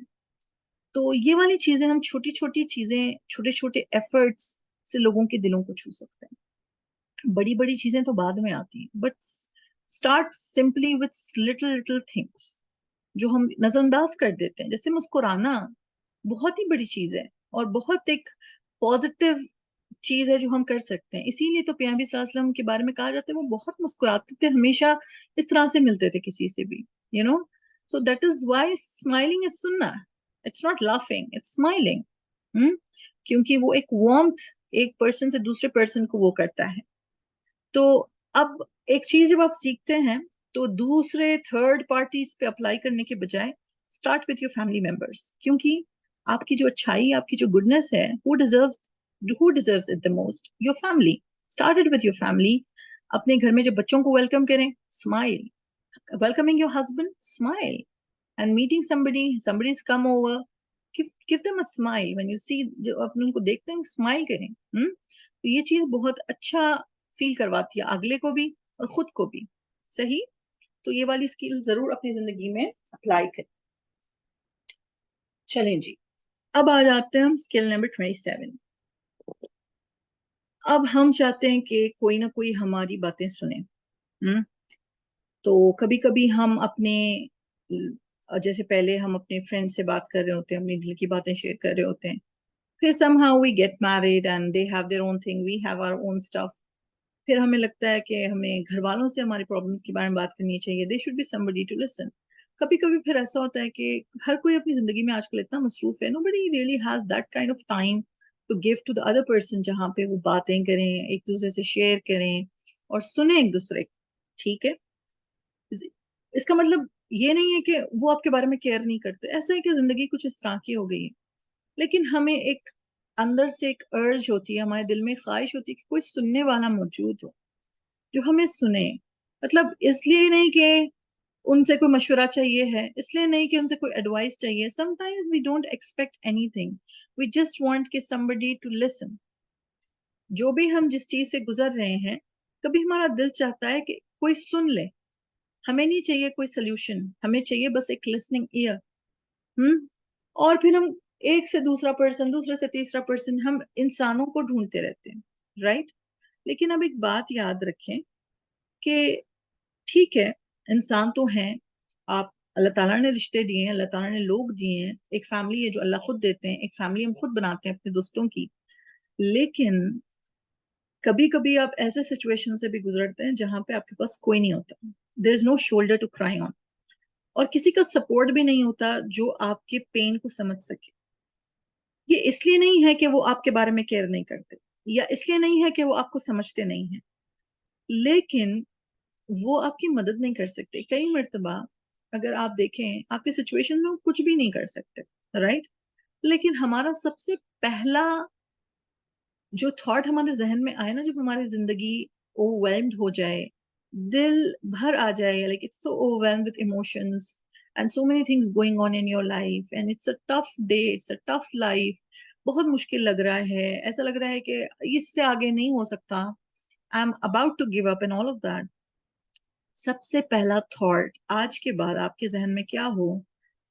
तो ये वाली चीजें, हम छोटी छोटी चीजें, छोटे छोटे एफर्ट्स से लोगों के दिलों को छू सकते हैं. बड़ी बड़ी चीजें तो बाद में आती हैं, but start simply with little little things जो हम नजरअंदाज कर देते हैं. जैसे मुस्कुराना बहुत ही बड़ी चीज है और बहुत एक पॉजिटिव चीज है जो हम कर सकते हैं. इसीलिए तो प्यार वसल्लम के बारे में कहा जाता है वो बहुत मुस्कुराते थे, हमेशा इस तरह से मिलते थे किसी से भी. You know so that is why smiling is सुन्ना. It's not laughing, it's smiling. क्योंकि वो एक वार्मथ एक पर्सन से दूसरे पर्सन को वो करता है. तो अब एक चीज जब आप सीखते हैं, तो दूसरे थर्ड पार्टीज पे अप्लाई करने के बजाय start with your family members. क्योंकि आपकी जो अच्छाई, आपकी जो गुडनेस है, who deserves it the most? Your family. Start it with your family. अपने घर में जब बच्चों को वेलकम करें, smile. Welcoming your husband, smile. And meeting somebody's come over, give them a smile. when you see, जब अपने उनको देखते हैं, स्माइल करें. तो ये चीज बहुत अच्छा फील करवाती है अगले को भी और खुद को भी. सही? तो ये वाली स्किल जरूर अपनी जिंदगी में अप्लाई करें. चलें जी, अब आ जाते हैं हम स्किल नंबर 27. अब हम चाहते हैं कि कोई ना कोई हमारी बातें सुने. हम्म तो कभी कभी हम अपने, जैसे पहले हम अपने फ्रेंड से बात कर रहे होते हैं, अपनी दिल की बातें शेयर कर रहे होते हैं, फिर somehow we get married and they have their own thing, we have our own stuff. फिर हमें लगता है कि हमें घर वालों से हमारी प्रॉब्लम्स के बारे में बात करनी चाहिए. They should be somebody to listen. कभी कभी फिर ऐसा होता है कि हर कोई अपनी जिंदगी में आजकल इतना मसरूफ है, nobody really has that kind of time to give to the other person, जहाँ पे वो बातें करें, एक दूसरे से शेयर करें और सुने एक दूसरे को. ठीक है? इसका मतलब ये नहीं है कि वो आपके बारे में केयर नहीं करते. ऐसा है कि जिंदगी कुछ इस तरह की हो गई है. लेकिन हमें एक अंदर से एक अर्ज होती है, हमारे दिल में ख्वाहिश होती है कि कोई सुनने वाला मौजूद हो जो हमें सुने. मतलब इसलिए नहीं कि उनसे कोई मशवरा चाहिए है, इसलिए नहीं कि उनसे कोई एडवाइस चाहिए. Sometimes we don't expect anything, we just want कि somebody टू लिसन. जो भी हम जिस चीज से गुजर रहे हैं, कभी हमारा दिल चाहता है कि कोई सुन ले. हमें नहीं चाहिए कोई सोल्यूशन, हमें चाहिए बस एक लिसनिंग ईयर. हम्म और फिर हम एक से दूसरा पर्सन, दूसरे से तीसरा पर्सन, हम इंसानों को ढूंढते रहते हैं. राइट? लेकिन अब एक बात याद रखें कि ठीक है, इंसान तो हैं आप, अल्लाह ताला ने रिश्ते दिए हैं, अल्लाह ताला ने लोग दिए हैं, एक फैमिली है जो अल्लाह खुद देते हैं, एक फैमिली हम खुद बनाते हैं अपने दोस्तों की. लेकिन कभी कभी आप ऐसे सिचुएशन से भी गुजरते हैं जहां पे आपके पास कोई नहीं होता. There is no shoulder to cry on. और किसी का सपोर्ट भी नहीं होता जो आपके पेन को समझ सके. ये इसलिए नहीं है कि वो आपके बारे में केयर नहीं करते, या इसलिए नहीं है कि वो आपको समझते नहीं है, लेकिन वो आपकी मदद नहीं कर सकते. कई मर्तबा अगर आप देखें, आपकी सिचुएशन में वो कुछ भी नहीं कर सकते. राइट? लेकिन हमारा सबसे पहला जो थॉट हमारे जहन में आए ना, जब हमारी जिंदगी ओवरवेल्म्ड हो जाए, दिल भर आ जाए, like it's so overwhelmed with emotions and so many things going on in your life and it's a tough day, it's a tough life, बहुत मुश्किल लग रहा है, ऐसा लग रहा है कि इससे आगे नहीं हो सकता, I am about to give up and all of that, सबसे पहला थॉट आज के बाद आपके जहन में क्या हो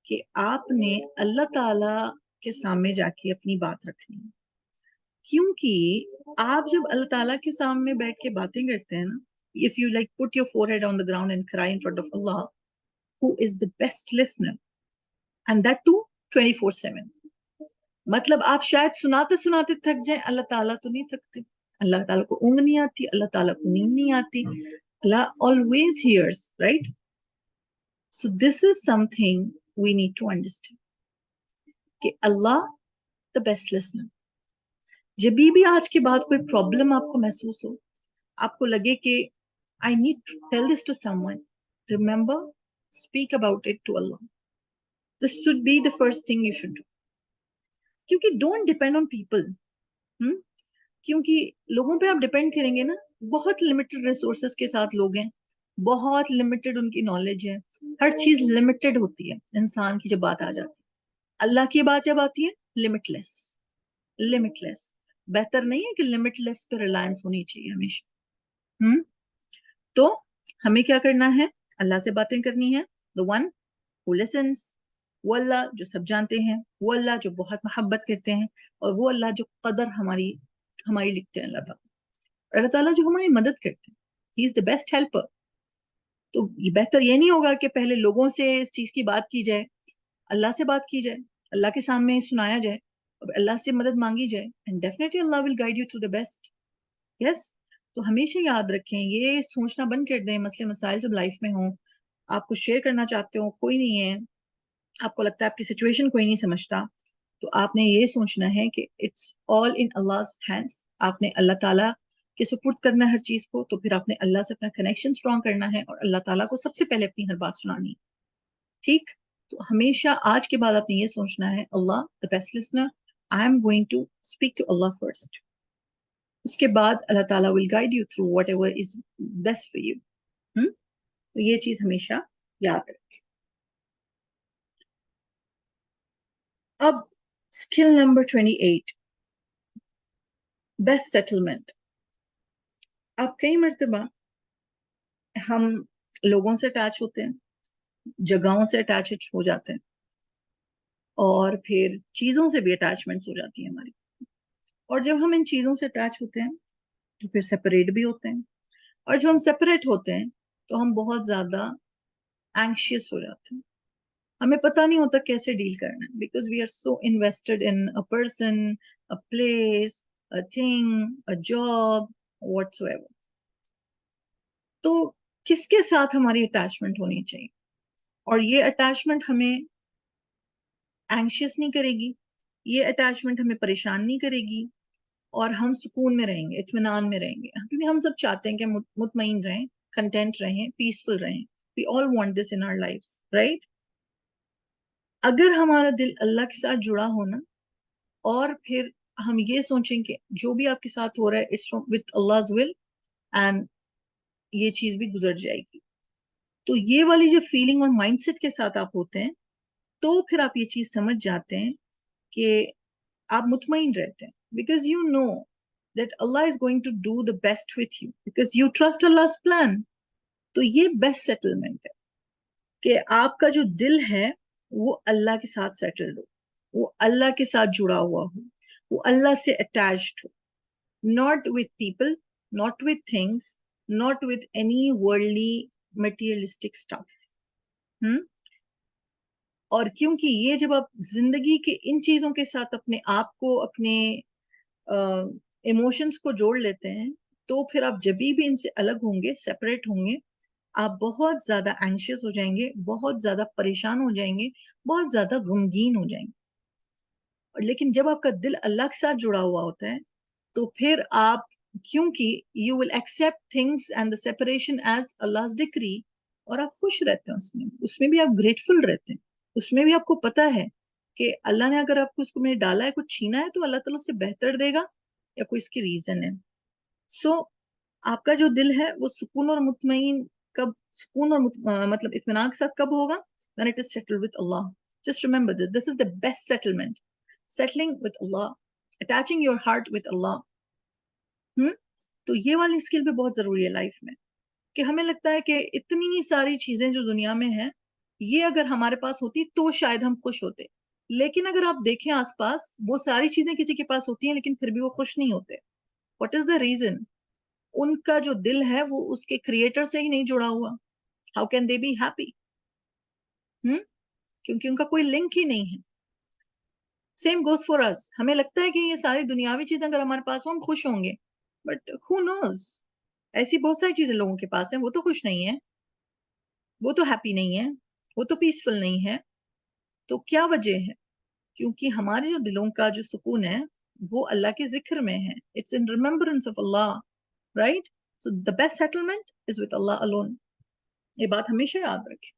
कि आपने अल्लाह ताला के सामने जाके अपनी बात रखनी है। क्योंकि आप जब अल्लाह ताला के सामने बैठ के बातें करते हैं ना, if you like put your forehead on the ground and cry in front of Allah who is the best listener and that too 24/7, मतलब आप शायद सुनाते सुनाते थक जाए, अल्लाह ताला तो नहीं थकते, अल्लाह ताला को ऊँग नहीं आती, अल्लाह ताला को नींद नहीं आती, Allah always hears, right? So this is something we need to understand कि अल्लाह द बेस्ट लिसनर। जब भी आज के बाद कोई प्रॉब्लम आपको महसूस हो, आपको लगे कि I need to tell this to someone, remember, speak about it to Allah. This should be the first thing you should do, क्योंकि डोंट डिपेंड ऑन पीपल। क्योंकि लोगों पे आप डिपेंड करेंगे ना, बहुत लिमिटेड रिसोर्सेस के साथ लोग हैं, बहुत लिमिटेड उनकी नॉलेज है, हर चीज लिमिटेड होती है इंसान की जब बात आ जाती है। अल्लाह की बात जब आती है, लिमिटलेस, लिमिटलेस। बेहतर नहीं है कि लिमिटलेस पे रिलायंस होनी चाहिए हमेशा। तो हमें क्या करना है? अल्लाह से बातें करनी है, द वन हु लिसन्स, वो अल्लाह जो सब जानते हैं, वो अल्लाह जो बहुत मोहब्बत करते हैं, और वो अल्लाह जो कदर हमारी हमारी लिखते हैं, अल्लाह ताला जो हमारी मदद करते हैं, he is the best helper. तो ये बेहतर ये नहीं होगा कि पहले लोगों से इस चीज की बात की जाए, अल्लाह से बात की जाए, अल्लाह के सामने सुनाया जाए, और अल्लाह से मदद मांगी जाए, and definitely Allah will guide you to the best. Yes. तो हमेशा याद रखें, ये सोचना बंद कर दें, मसले मसाइल जब लाइफ में हो, आप कुछ शेयर करना चाहते हो, कोई नहीं है, आपको लगता है आपकी सिचुएशन कोई नहीं समझता, तो आपने ये सोचना है कि इट्स ऑल इन अल्लाह's हैंड्स। आपने अल्लाह ताला के सुपुर्द करना है हर चीज को, तो फिर आपने अल्लाह से अपना कनेक्शन स्ट्रॉन्ग करना है और अल्लाह ताला को सबसे पहले अपनी हर बात सुनानी है। ठीक? तो हमेशा आज के बाद आपने ये सोचना है, Allah the best listener, I am going to speak to Allah first. उसके बाद अल्लाह ताला will guide you through whatever is best for you. तो ये चीज हमेशा याद रखें। अब स्किल नंबर 28, बेस्ट सेटलमेंट। अब कई मर्तबा हम लोगों से अटैच होते हैं, जगहों से अटैच हो जाते हैं, और फिर चीजों से भी अटैचमेंट्स हो जाती है हमारी। और जब हम इन चीजों से अटैच होते हैं तो फिर सेपरेट भी होते हैं, और जब हम सेपरेट होते हैं तो हम बहुत ज्यादा एंग्शियस हो जाते हैं, हमें पता नहीं होता कैसे डील करना है, because we are so invested in a person, a place, a thing, a job, whatsoever. तो किसके साथ हमारी अटैचमेंट होनी चाहिए, और ये अटैचमेंट हमें एंग्शियस नहीं करेगी, ये अटैचमेंट हमें परेशान नहीं करेगी, और हम सुकून में रहेंगे, इत्मीनान में रहेंगे, क्योंकि हम सब चाहते हैं कि मुतमईन रहें, कंटेंट रहें, पीसफुल रहें। We all want this in our lives, right? अगर हमारा दिल अल्लाह के साथ जुड़ा हो ना, और फिर हम ये सोचें कि जो भी आपके साथ हो रहा है it's from with Allah's will, and ये चीज भी गुजर जाएगी, तो ये वाली जो फीलिंग और माइंडसेट के साथ आप होते हैं, तो फिर आप ये चीज समझ जाते हैं कि आप मुतमईन रहते हैं, because you know that Allah is going to do the best with you, because you trust Allah's plan. तो ये बेस्ट सेटलमेंट है कि आपका जो दिल है वो अल्लाह के साथ सेटल्ड हो, वो अल्लाह के साथ जुड़ा हुआ हो, वो अल्लाह से अटैच्ड हो, not with people, not with things, not with any worldly materialistic stuff. और क्योंकि ये जब आप जिंदगी के इन चीजों के साथ अपने आप को, अपने इमोशंस को जोड़ लेते हैं, तो फिर आप जब भी इनसे अलग होंगे, सेपरेट होंगे, आप बहुत ज्यादा एंशियस हो जाएंगे, बहुत ज्यादा परेशान हो जाएंगे, बहुत ज्यादा गमगीन हो जाएंगे। और लेकिन जब आपका दिल अल्लाह के साथ जुड़ा हुआ होता है, तो फिर आप, क्योंकि you will accept things and the separation as Allah's decree, और आप खुश रहते हैं उसमें, उसमें भी आप ग्रेटफुल रहते हैं, उसमें भी आपको पता है कि अल्लाह ने अगर आपको उसको में डाला है, कुछ छीना है, तो अल्लाह ताला उससे बेहतर देगा, या कोई इसकी रीजन है. सो आपका जो दिल है वो सुकून और मुतमईन कब, सुकून और मतलब इत्मीनान के साथ कब होगा? when it is settled with Allah. Just remember this. This is the best settlement. Settling with Allah, attaching your heart with Allah. तो ये वाली स्किल भी बहुत जरूरी है लाइफ में, कि हमें लगता है कि इतनी सारी चीजें जो दुनिया में हैं, ये अगर हमारे पास होती तो शायद हम खुश होते. लेकिन अगर आप देखें आसपास, वो सारी चीजें किसी के पास होती हैं लेकिन फिर भी वो खुश नहीं होते. What is the reason? उनका जो दिल है वो उसके क्रिएटर से ही नहीं जुड़ा हुआ. How can they be happy? क्योंकि उनका कोई लिंक ही नहीं है. Same goes for us. हमें लगता है कि ये सारी दुनियावी चीजें अगर हमारे पास हो हम खुश होंगे, बट हु नोज, ऐसी बहुत सारी चीजें लोगों के पास हैं, वो तो खुश नहीं है, वो तो हैप्पी नहीं है, वो तो पीसफुल नहीं है. तो क्या वजह है? क्योंकि हमारे जो दिलों का जो सुकून है वो अल्लाह के जिक्र में है. It's in remembrance of Allah, right? So the best settlement is with Allah alone. ये बात हमेशा याद रखें.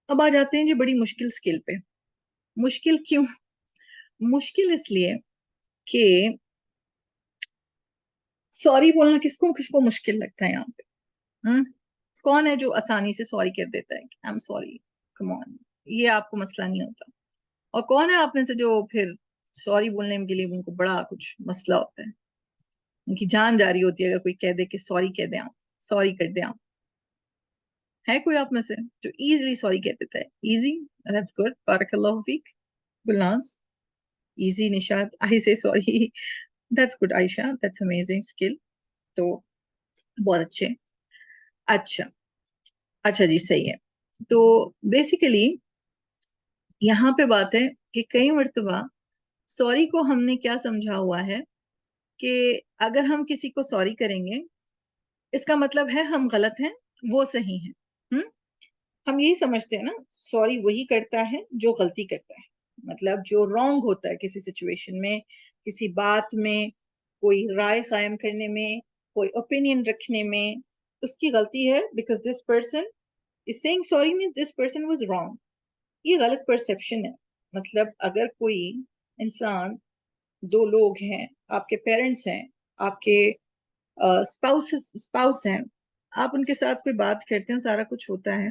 अब आ जाते हैं जी बड़ी मुश्किल स्किल पे. मुश्किल क्यों? मुश्किल इसलिए कि सॉरी बोलना किसको किसको मुश्किल लगता है यहाँ पे? कौन है जो आसानी से सॉरी कर देता है कि I am sorry, come on, ये आपको मसला नहीं होता? और कौन है आप में से जो फिर सॉरी बोलने के लिए उनको बड़ा कुछ मसला होता है, उनकी जान जा रही होती है अगर कोई कह दे कि सॉरी कह दें आप, सॉरी कर दें आप? है कोई आप में से जो इजीली सॉरी कह देता है? इजी, दैट्स गुड, बारकल्लाहु फीक. Gulnaz, easy. Nishat, I say sorry, that's good. Ayesha, that's amazing skill. तो बहुत अच्छे. अच्छा, अच्छा जी, सही है. तो बेसिकली यहाँ पे बात है कि कई मर्तबा सॉरी को हमने क्या समझा हुआ है कि अगर हम किसी को सॉरी करेंगे इसका मतलब है हम गलत हैं, वो सही है. हम्म हम यही समझते हैं ना, सॉरी वही करता है जो गलती करता है. मतलब जो रॉन्ग होता है किसी सिचुएशन में, किसी बात में, कोई राय कायम करने में, कोई ओपिनियन रखने में, उसकी गलती है. Because this person is saying sorry means this person was wrong. ये गलत परसेप्शन है. मतलब अगर कोई इंसान, दो लोग हैं, आपके पेरेंट्स हैं, आपके स्पाउस हैं, आप उनके साथ कोई बात करते हैं, सारा कुछ होता है,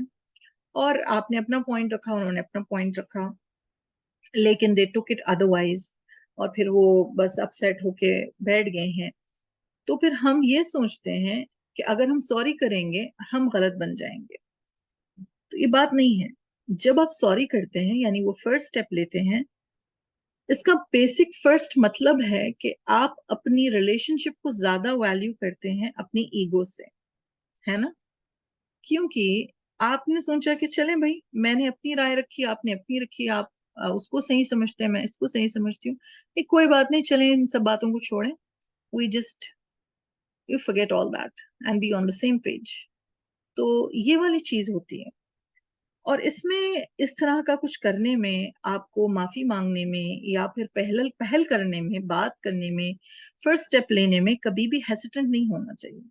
और आपने अपना पॉइंट रखा, उन्होंने अपना पॉइंट रखा, लेकिन दे टुक इट अदरवाइज, और फिर वो बस अपसेट होके बैठ गए हैं. तो फिर हम ये सोचते हैं कि अगर हम सॉरी करेंगे हम गलत बन जाएंगे. तो ये बात नहीं है. जब आप सॉरी करते हैं यानी वो फर्स्ट स्टेप लेते हैं, इसका बेसिक फर्स्ट मतलब है कि आप अपनी रिलेशनशिप को ज्यादा वैल्यू करते हैं अपनी ईगो से, है ना? क्योंकि आपने सोचा कि चले भाई, मैंने अपनी राय रखी, आपने अपनी रखी, आप उसको सही समझते हैं, मैं इसको सही समझती हूँ, एक कोई बात नहीं, चलें इन सब बातों को छोड़ें. We just you forget all that and be on the same page. तो ये वाली चीज होती है. और इसमें इस तरह का कुछ करने में, आपको माफी मांगने में, या फिर पहल पहल करने में, बात करने में, फर्स्ट स्टेप लेने में कभी भी हेसिटेंट नहीं होना चाहिए.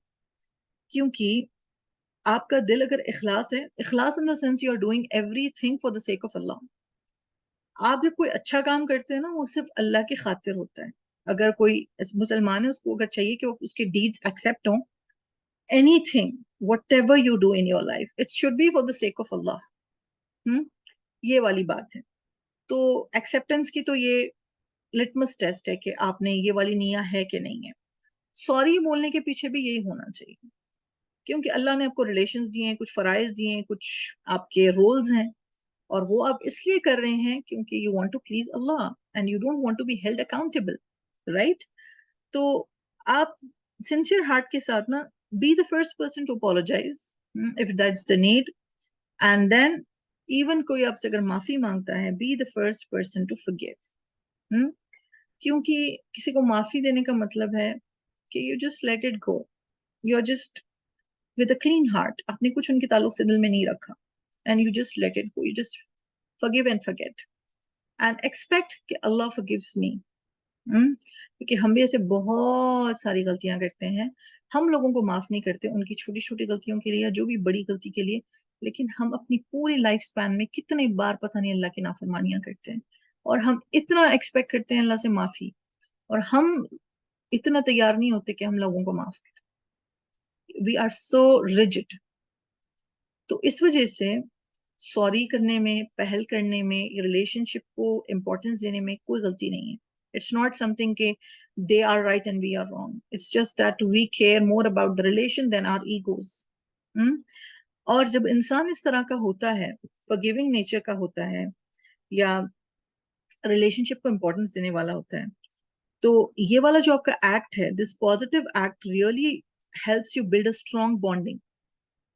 क्योंकि आपका दिल अगर इखलास है, इखलास in the sense you are doing everything for the sake of Allah. आप जब कोई अच्छा काम करते हैं ना, वो सिर्फ अल्लाह की खातिर होता है. अगर कोई मुसलमान है, उसको अगर चाहिए कि वो उसके डीड्स एक्सेप्ट हों, anything whatever you do in your life, it should be for the sake of Allah. Hmm ये वाली बात है. तो एक्सेप्टेंस की तो ये लिटमस टेस्ट है कि आपने ये वाली नियत है कि नहीं है. सॉरी बोलने के पीछे भी यही होना चाहिए, क्योंकि अल्लाह ने आपको रिलेशंस दिए हैं, कुछ फराइज दिए हैं, कुछ आपके रोल्स हैं, और वो आप इसलिए कर रहे हैं क्योंकि you want to please Allah and you don't want to be held accountable, right? तो आप सिंसियर हार्ट के साथ ना, be the first person to apologize if that's the need, and then even कोई आपसे अगर माफी मांगता है, be the first person to forgive. क्योंकि किसी को माफी देने का मतलब है कि you just let it go, you are just with a clean heart, आपने कुछ उनके ताल्लुक से दिल में नहीं रखा, and you just let it go, you just forgive and forget and expect कि अल्लाह फॉरगिव्स मी. क्योंकि हम भी ऐसे बहुत सारी गलतियां करते हैं. हम लोगों को माफ नहीं करते उनकी छोटी छोटी गलतियों के लिए या जो भी बड़ी गलती के लिए, लेकिन हम अपनी पूरी लाइफ स्पैन में कितने बार पता नहीं अल्लाह की नाफरमानियां करते हैं, और हम इतना एक्सपेक्ट करते हैं अल्लाह से माफी. اور ہم اتنا تیار نہیں ہوتے کہ ہم لوگوں کو معاف کریں. We are so rigid. تو اس وجہ سے سوری کرنے میں، پہل کرنے میں، ریلیشن شپ کو امپورٹینس دینے میں کوئی غلطی نہیں ہے. اٹس ناٹ سم تھنگ کہ they are right and we are wrong. It's just that we care more about the relation than our egos. اور جب انسان اس طرح کا ہوتا ہے، forgiving نیچر کا ہوتا ہے، یا ریلیشن شپ کو امپورٹینس دینے والا ہوتا ہے، تو یہ والا جو آپ کا ایکٹ ہے، this positive act really helps you build a strong bonding.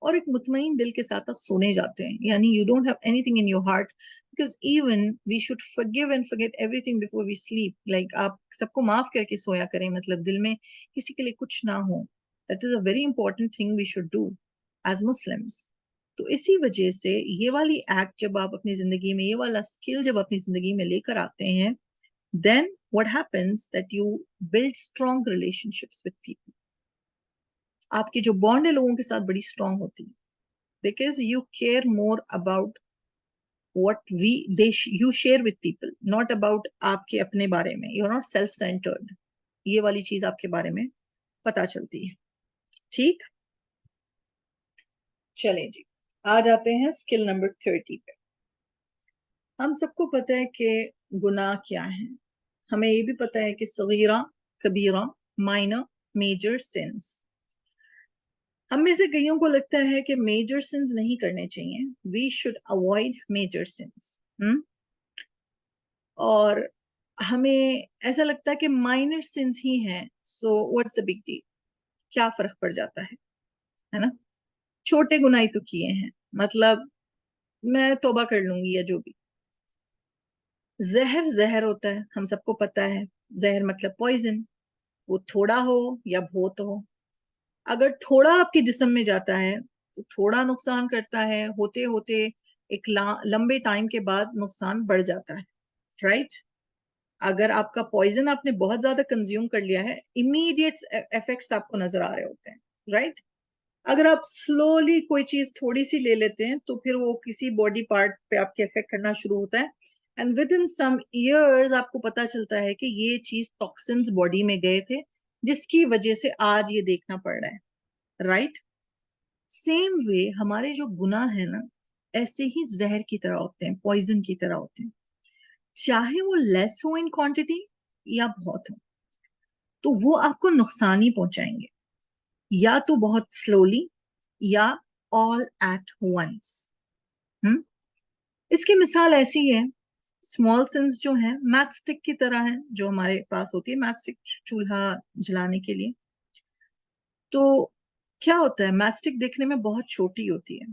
اور ایک مطمئن دل کے ساتھ آپ سونے جاتے ہیں. یعنی you don't have anything in your heart, because even we should forgive and forget everything before we sleep. لائک آپ سب کو معاف کر کے سویا کریں، مطلب دل میں کسی کے لیے کچھ نہ ہو. That is a very important thing we should do as Muslims. تو اسی وجہ سے یہ والی ایکٹ جب آپ اپنی زندگی میں، یہ والا اسکل جب اپنی زندگی میں لے کر آتے ہیں، then what happens that you build strong relationships with people. آپ کی جو بانڈ ہے لوگوں کے ساتھ بڑی اسٹرانگ ہوتی ہے. Because you care more about what you share with people, not about آپ کے اپنے بارے میں. You're not self-centered. یہ والی چیز آپ کے بارے میں پتا چلتی ہے. ٹھیک، چلیں جی آ جاتے ہیں اسکل نمبر 30 پہ. ہم سب کو پتا ہے کہ گناہ کیا ہے. ہمیں یہ بھی پتا ہے کہ صغیرہ، کبیرہ، مائنر، میجر سینس. ہم میں سے کئیوں کو لگتا ہے کہ میجر سنز نہیں کرنے چاہیے. We should avoid major sins. اور ہمیں ایسا لگتا ہے کہ مائنر سنز ہی ہیں، so what's the big deal, کیا فرق پڑ جاتا ہے نا. چھوٹے گناہ تو کیے ہیں، مطلب میں توبہ کر لوں گی یا جو بھی. زہر ہوتا ہے، ہم سب کو پتا ہے. زہر مطلب پوائزن، وہ تھوڑا ہو یا بہت ہو. اگر تھوڑا آپ کے جسم میں جاتا ہے تو تھوڑا نقصان کرتا ہے، ہوتے ہوتے ایک لمبے ٹائم کے بعد نقصان بڑھ جاتا ہے. رائٹ؟ اگر آپ کا پوائزن آپ نے بہت زیادہ کنزیوم کر لیا ہے، امیڈیٹ ایفیکٹس آپ کو نظر آ رہے ہوتے ہیں. رائٹ؟ اگر آپ سلولی کوئی چیز تھوڑی سی لے لیتے ہیں تو پھر وہ کسی باڈی پارٹ پہ آپ کے افیکٹ کرنا شروع ہوتا ہے. And with in some years آپ کو پتا چلتا ہے کہ یہ چیز ٹاکسنز باڈی میں گئے تھے، جس کی وجہ سے آج یہ دیکھنا پڑ رہا ہے. رائٹ؟ سیم وے ہمارے جو گناہ ہیں نا، ایسے ہی زہر کی طرح ہوتے ہیں، پوائزن کی طرح ہوتے ہیں. چاہے وہ لیس ہو ان کوانٹٹی یا بہت ہو، تو وہ آپ کو نقصان ہی پہنچائیں گے، یا تو بہت سلولی یا all at once. اس کی مثال ایسی ہے، اسمال سنس جو ہیں میچ اسٹک کی طرح ہیں، جو ہمارے پاس ہوتی ہے میچ اسٹک چولہا جلانے کے لیے. تو کیا ہوتا ہے، میچ اسٹک دیکھنے میں بہت چھوٹی ہوتی ہے.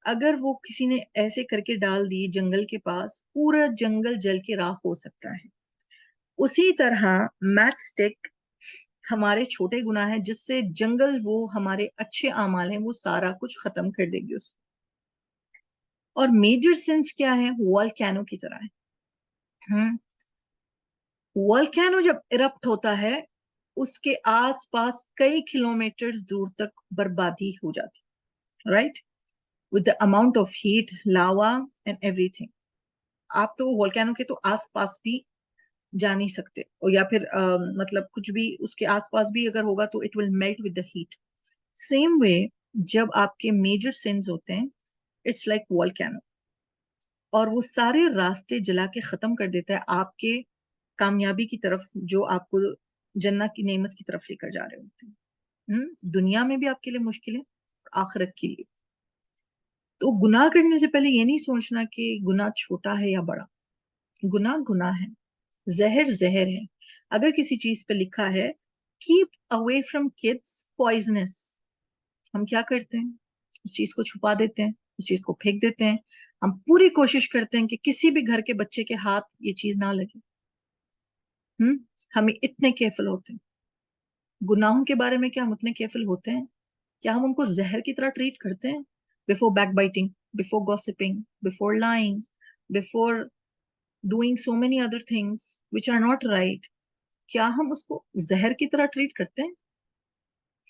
اگر وہ کسی نے ایسے کر کے ڈال دی جنگل کے پاس، پورا جنگل جل کے راکھ ہو سکتا ہے. اسی طرح میچ اسٹک ہمارے چھوٹے گناہ ہیں، جس سے جنگل وہ ہمارے اچھے اعمال ہیں وہ سارا کچھ ختم کر دے گی اس کو. اور میجر سنس کیا ہے، والکینو کی طرح ہے. والکینو جب ارپٹ ہوتا ہے، اس کے آس پاس کئی کلومیٹر دور تک بربادی ہو جاتی. Right? with the amount of heat, lava and everything. آپ تو والکینو کے تو آس پاس بھی جا نہیں سکتے، اور یا پھر مطلب کچھ بھی اس کے آس پاس بھی اگر ہوگا تو it will melt with the heat. Same way جب آپ کے میجر سینز ہوتے ہیں، it's like volcano، اور وہ سارے راستے جلا کے ختم کر دیتا ہے آپ کے کامیابی کی طرف، جو آپ کو جنت کی نعمت کی طرف لے کر جا رہے ہوتے ہیں. دنیا میں بھی آپ کے لیے مشکلیں، آخرت کے لیے. تو گناہ کرنے سے پہلے یہ نہیں سوچنا کہ گناہ چھوٹا ہے یا بڑا. گناہ گناہ ہے، زہر زہر ہے. اگر کسی چیز پہ لکھا ہے keep away from kids poisons, ہم کیا کرتے ہیں، اس چیز کو چھپا دیتے ہیں، اس چیز کو پھینک دیتے ہیں. ہم پوری کوشش کرتے ہیں کہ کسی بھی گھر کے بچے کے ہاتھ یہ چیز نہ لگے. ہمیں اتنے کیئرفل ہوتے ہیں گناہوں کے بارے میں. کیا ہم اتنے کیئرفل ہوتے ہیں؟ کیا ہم ان کو زہر کی طرح ٹریٹ کرتے ہیں؟ before backbiting, before gossiping, before lying, before doing so many other things which are not right, کیا ہم اس کو زہر کی طرح ٹریٹ کرتے ہیں؟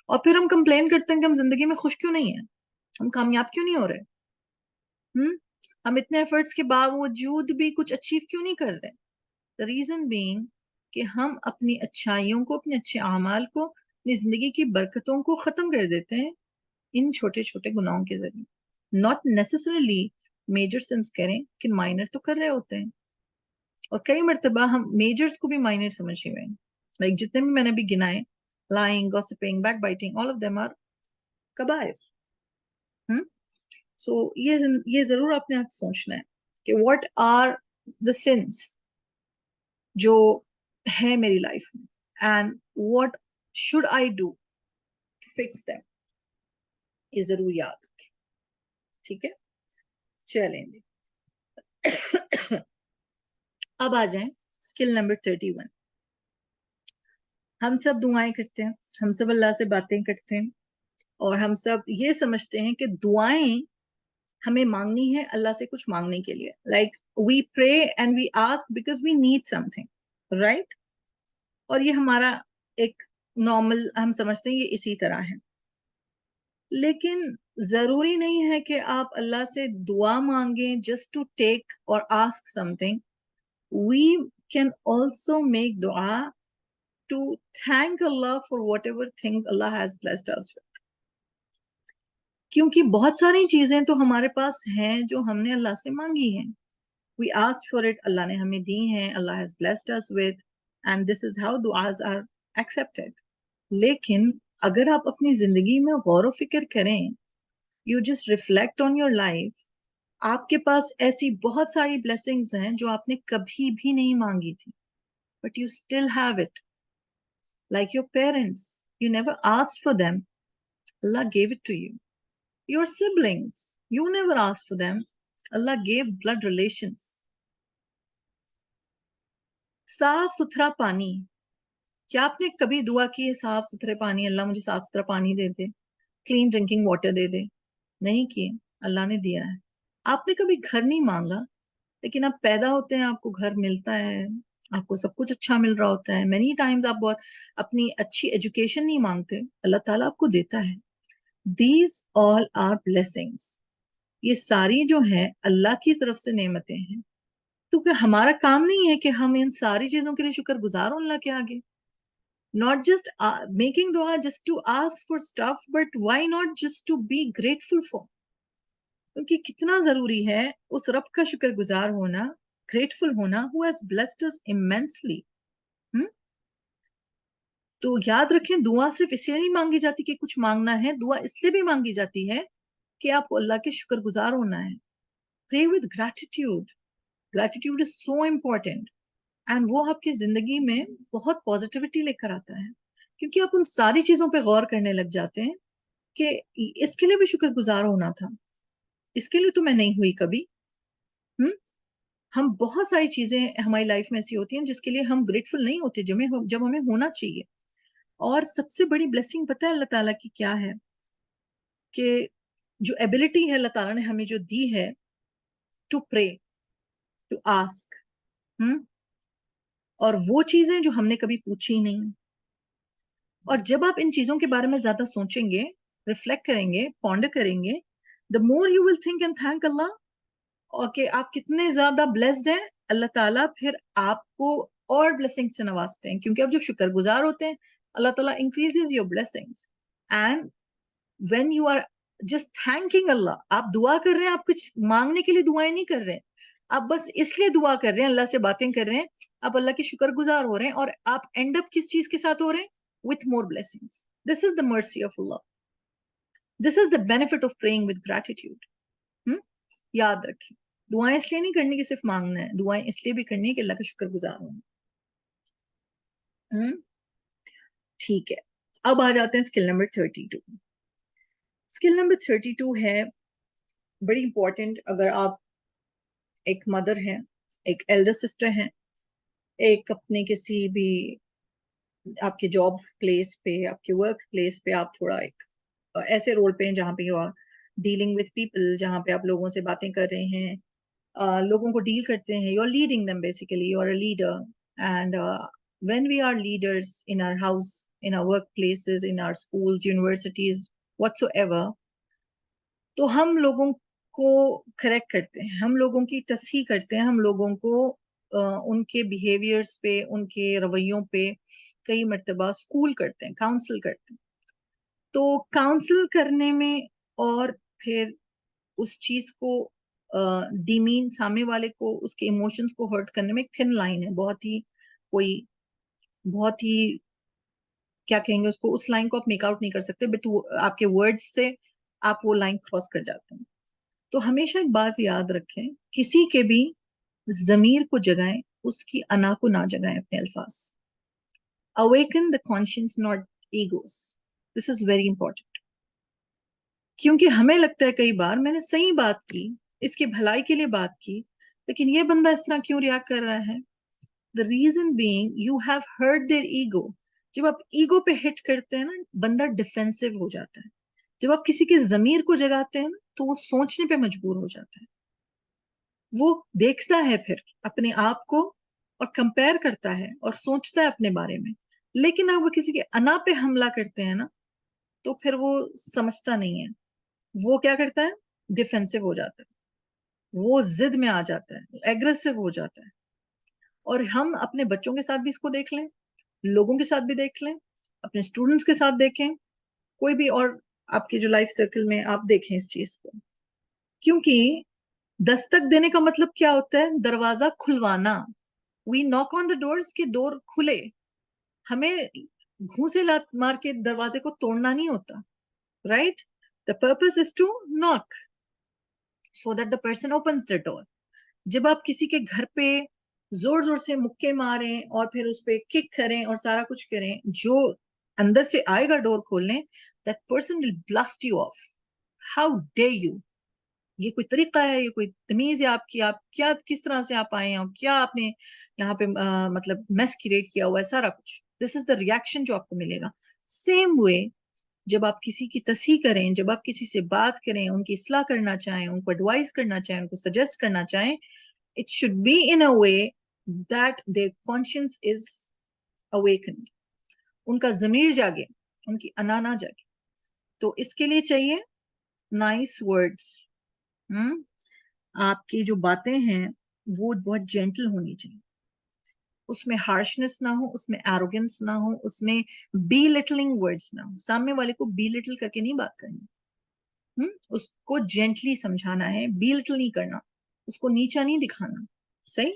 اور پھر ہم کمپلین کرتے ہیں کہ ہم زندگی میں خوش کیوں نہیں ہیں، ہم کامیاب کیوں نہیں ہو رہے، ہم اتنے ایفرٹس کے باوجود بھی کچھ اچیو کیوں نہیں کر رہے. The reason being کہ ہم اپنی اچھائیوں کو، اپنے اچھے اعمال کو، اپنی زندگی کی برکتوں کو ختم کر دیتے ہیں ان چھوٹے چھوٹے گناہوں کے ذریعے. ناٹ نیسسریلی میجر سنس کریں کہ مائنر تو کر رہے ہوتے ہیں، اور کئی مرتبہ ہم میجرز کو بھی مائنر سمجھے ہوئے ہیں. لائک جتنے بھی میں نے بھی گنائے، lying, gossiping, backbiting, all of them are کبائر. سو یہ ضرور اپنے ہاتھ سوچنا ہے کہ what are the sins جو ہے میری لائف میں، and what should I do to fix them. یہ ضرور یاد رکھیں. ٹھیک ہے، چلیں جی. اب آ جائیں اسکل نمبر 31. ہم سب دعائیں کرتے ہیں، ہم سب اللہ سے باتیں کرتے ہیں، اور ہم سب یہ سمجھتے ہیں کہ دعائیں ہمیں مانگنی ہے اللہ سے کچھ مانگنے کے لیے. Like we pray and we ask because we need something, right? اور یہ ہمارا ایک نارمل، ہم سمجھتے ہیں یہ اسی طرح ہے. لیکن ضروری نہیں ہے کہ آپ اللہ سے دعا مانگیں جسٹ ٹو ٹیک اور ask something. We can also make دعا to thank Allah for whatever things Allah has blessed us with. کیونکہ بہت ساری چیزیں تو ہمارے پاس ہیں جو ہم نے اللہ سے مانگی ہیں. We asked for it, اللہ نے ہمیں دی ہیں, Allah has blessed us with, and this is how du'as are accepted. لیکن اگر آپ اپنی زندگی میں غور و فکر کریں, you just reflect on your life, آپ کے پاس ایسی بہت ساری blessings ہیں جو آپ نے کبھی بھی نہیں مانگی تھی, but you still have it. Like your parents, you never asked for them, Allah gave it to you. Your siblings, you never asked for them, Allah gave blood relations. صاف ستھرا پانی, کیا آپ نے کبھی دعا کی ہے صاف ستھرے پانی, اللہ مجھے صاف ستھرا پانی دے دے, کلین ڈرنکنگ واٹر دے دے؟ نہیں کی, اللہ نے دیا ہے. آپ نے کبھی گھر نہیں مانگا, لیکن آپ پیدا ہوتے ہیں, آپ کو گھر ملتا ہے, آپ کو سب کچھ اچھا مل رہا ہوتا ہے. مینی ٹائمز آپ بہت اپنی اچھی ایجوکیشن نہیں مانگتے, اللہ تعالیٰ آپ کو دیتا ہے. These all are blessings. یہ ساری جو ہیں اللہ کی طرف سے نعمتیں ہیں. کیونکہ ہمارا کام نہیں ہے کہ ہم ان ساری چیزوں کے لیے شکر گزار ہوں اللہ کے آگے. Not just making dua just to ask for stuff, but why not just to be grateful for? کیونکہ کتنا ضروری ہے اس رب کا شکر گزار ہونا, grateful ہونا, who has blessed us immensely. تو یاد رکھیں, دعا صرف اس لیے نہیں مانگی جاتی کہ کچھ مانگنا ہے, دعا اس لیے بھی مانگی جاتی ہے کہ آپ کو اللہ کے شکر گزار ہونا ہے. Pray with gratitude. Gratitude is so important. And وہ آپ کی زندگی میں بہت پازیٹیوٹی لے کر آتا ہے, کیونکہ آپ ان ساری چیزوں پہ غور کرنے لگ جاتے ہیں کہ اس کے لیے بھی شکر گزار ہونا تھا, اس کے لیے تو میں نہیں ہوئی کبھی. ہم بہت ساری چیزیں ہماری لائف میں ایسی ہوتی ہیں جس کے لیے ہم گریٹفل نہیں ہوتے جب ہمیں ہونا چاہیے. اور سب سے بڑی بلیسنگ پتہ ہے اللہ تعالیٰ کی کیا ہے, کہ جو ایبلٹی ہے اللہ تعالیٰ نے ہمیں جو دی ہے, ٹو پرے, ٹو آسک, اور وہ چیزیں جو ہم نے کبھی پوچھی نہیں. اور جب آپ ان چیزوں کے بارے میں زیادہ سوچیں گے, ریفلیکٹ کریں گے, پونڈر کریں گے, the more you will think and thank Allah, اور کہ آپ کتنے زیادہ blessed ہیں, اللہ تعالیٰ پھر آپ کو اور blessing سے نوازتے ہیں. کیونکہ آپ جب شکر گزار ہوتے ہیں, اللہ تعالیٰ increases your blessings. And when you are just thanking Allah, آپ دعا کر رہے ہیں, آپ کچھ مانگنے کے لیے دعائیں نہیں کر رہے ہیں, آپ بس اس لیے دعا کر رہے ہیں, اللہ سے باتیں کر رہے ہیں, آپ اللہ کے شکر گزار ہو رہے ہیں, اور آپ اینڈ اپ کس چیز کے ساتھ ہو رہے ہیں, with more blessings. This is the mercy of Allah. This is the benefit of praying with gratitude. یاد رکھیں, دعائیں اس لیے نہیں کرنی کہ صرف مانگنا ہے, دعائیں اس لیے بھی کرنی ہے کہ اللہ کا شکر گزار ہونا. ٹھیک ہے, اب آ جاتے ہیں اسکل نمبر 32. اسکل نمبر 32 ہے بڑی امپورٹنٹ. اگر آپ ایک مدر ہیں, ایک ایلڈر سسٹر ہیں, ایک اپنے کسی بھی آپ کے جاب پلیس پہ, آپ کے ورک پلیس پہ آپ تھوڑا ایک ایسے رول پہ ہیں جہاں پہ you are dealing with people, جہاں پہ آپ لوگوں سے باتیں کر رہے ہیں, لوگوں کو ڈیل کرتے ہیں, you are leading them basically, you are a leader. And when we are leaders in our house, in our workplaces, in our schools, universities, whatsoever, تو ہم لوگوں کو کریکٹ کرتے ہیں, ہم لوگوں کی تصحیح کرتے ہیں, ہم لوگوں کو ان کے بیہیویئرس پہ, ان کے رویوں پہ کئی مرتبہ اسکول کرتے ہیں, کاؤنسل کرتے ہیں. تو کاؤنسل کرنے میں اور پھر اس چیز کو ڈیمین, سامنے والے کو اس کے ایموشنز کو ہرٹ کرنے میں ایک تھن لائن ہے, بہت ہی کیا کہیں گے اس کو, اس لائن کو آپ میک آؤٹ نہیں کر سکتے, بٹ آپ کے ورڈز سے آپ وہ لائن کراس کر جاتے ہیں. تو ہمیشہ ایک بات یاد رکھیں, کسی کے بھی ضمیر کو جگائیں, اس کی انا کو نہ جگائیں اپنے الفاظ. awaken the conscience not egos. this is very important. کیونکہ ہمیں لگتا ہے کئی بار میں نے صحیح بات کی, اس کی بھلائی کے لیے بات کی, لیکن یہ بندہ اس طرح کیوں ریاکٹ کر رہا ہے. the reason being you have hurt their ego. جب آپ ایگو پہ ہٹ کرتے ہیں نا, بندہ ڈیفینسو ہو جاتا ہے. جب آپ کسی کے ضمیر کو جگاتے ہیں نا, تو وہ سوچنے پہ مجبور ہو جاتا ہے. وہ دیکھتا ہے پھر اپنے آپ کو اور کمپیئر کرتا ہے اور سوچتا ہے اپنے بارے میں. لیکن اگر وہ کسی کے انا پہ حملہ کرتے ہیں نا, تو پھر وہ سمجھتا نہیں ہے. وہ کیا کرتا ہے, ڈیفینسو ہو جاتا ہے, وہ ضد میں آ جاتا ہے, ایگریسو ہو جاتا ہے. اور ہم اپنے بچوں کے ساتھ بھی اس کو دیکھ لیں, لوگوں کے ساتھ بھی دیکھ لیں, اپنے اسٹوڈنٹس کے ساتھ دیکھیں, کوئی بھی اور آپ کے جو لائف سرکل میں آپ دیکھیں اس چیز کو. کیونکہ دستک دینے کا مطلب کیا ہوتا ہے, دروازہ کھلوانا. وی ناک آن دا ڈورز, کہ ڈور کھلے. ہمیں گھوسے لات مار کے دروازے کو توڑنا نہیں ہوتا, right. The purpose is to knock so that the person opens the door. جب آپ کسی کے گھر پہ زور زور سے مکے ماریں اور پھر اس پہ کک کریں اور سارا کچھ کریں, جو اندر سے آئے گا ڈور کھولنے, that person will blast you off. How dare you. یہ کوئی طریقہ ہے, یہ کوئی تمیز ہے آپ کی, آپ کیا, کس طرح سے آپ آئے ہیں, اور کیا آپ نے یہاں پہ مطلب میس کریٹ کیا ہوا ہے, سارا کچھ. دس از دا ریئیکشن جو آپ کو ملے گا. سیم وے جب آپ کسی کی تصحیح کریں, جب آپ کسی سے بات کریں, ان کی اصلاح کرنا چاہیں, ان کو ایڈوائز کرنا چاہیں, ان کو سجیسٹ کرنا چاہیں, it should be in a way that their conscience is awakened. ان کا ضمیر جاگے, ان کی انا نہ جاگے. تو اس کے لیے چاہیے نائس ورڈز. آپ کی جو باتیں ہیں وہ بہت جینٹل ہونی چاہیے, اس میں ہارشنس نہ ہو, اس میں ایروگنس نہ ہو, اس میں بی لٹلنگ ورڈز نہ ہو. سامنے والے کو بی لٹل کر کے نہیں بات کرنی, اس کو جینٹلی سمجھانا ہے, بی لٹل نہیں کرنا, اس کو نیچا نہیں دکھانا. صحیح,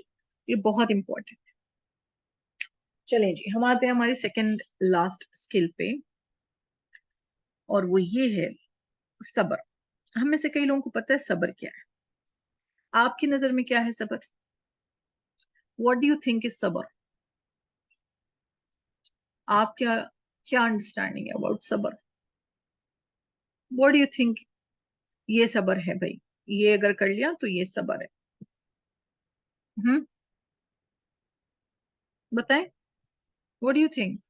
یہ بہت امپورٹنٹ. چلیں جی, ہم آتے ہیں ہماری سیکنڈ لاسٹ اسکل پہ, اور وہ یہ ہے صبر. ہم میں سے کئی لوگوں کو پتہ ہے صبر کیا ہے. آپ کی نظر میں کیا ہے صبر؟ What do you think is صبر؟ آپ کیا انڈرسٹینڈنگ ہے اباؤٹ صبر؟ واٹ ڈو یو تھنک یہ صبر ہے بھائی, یہ اگر کر لیا تو یہ صبر ہے. بتائیں, what do you think?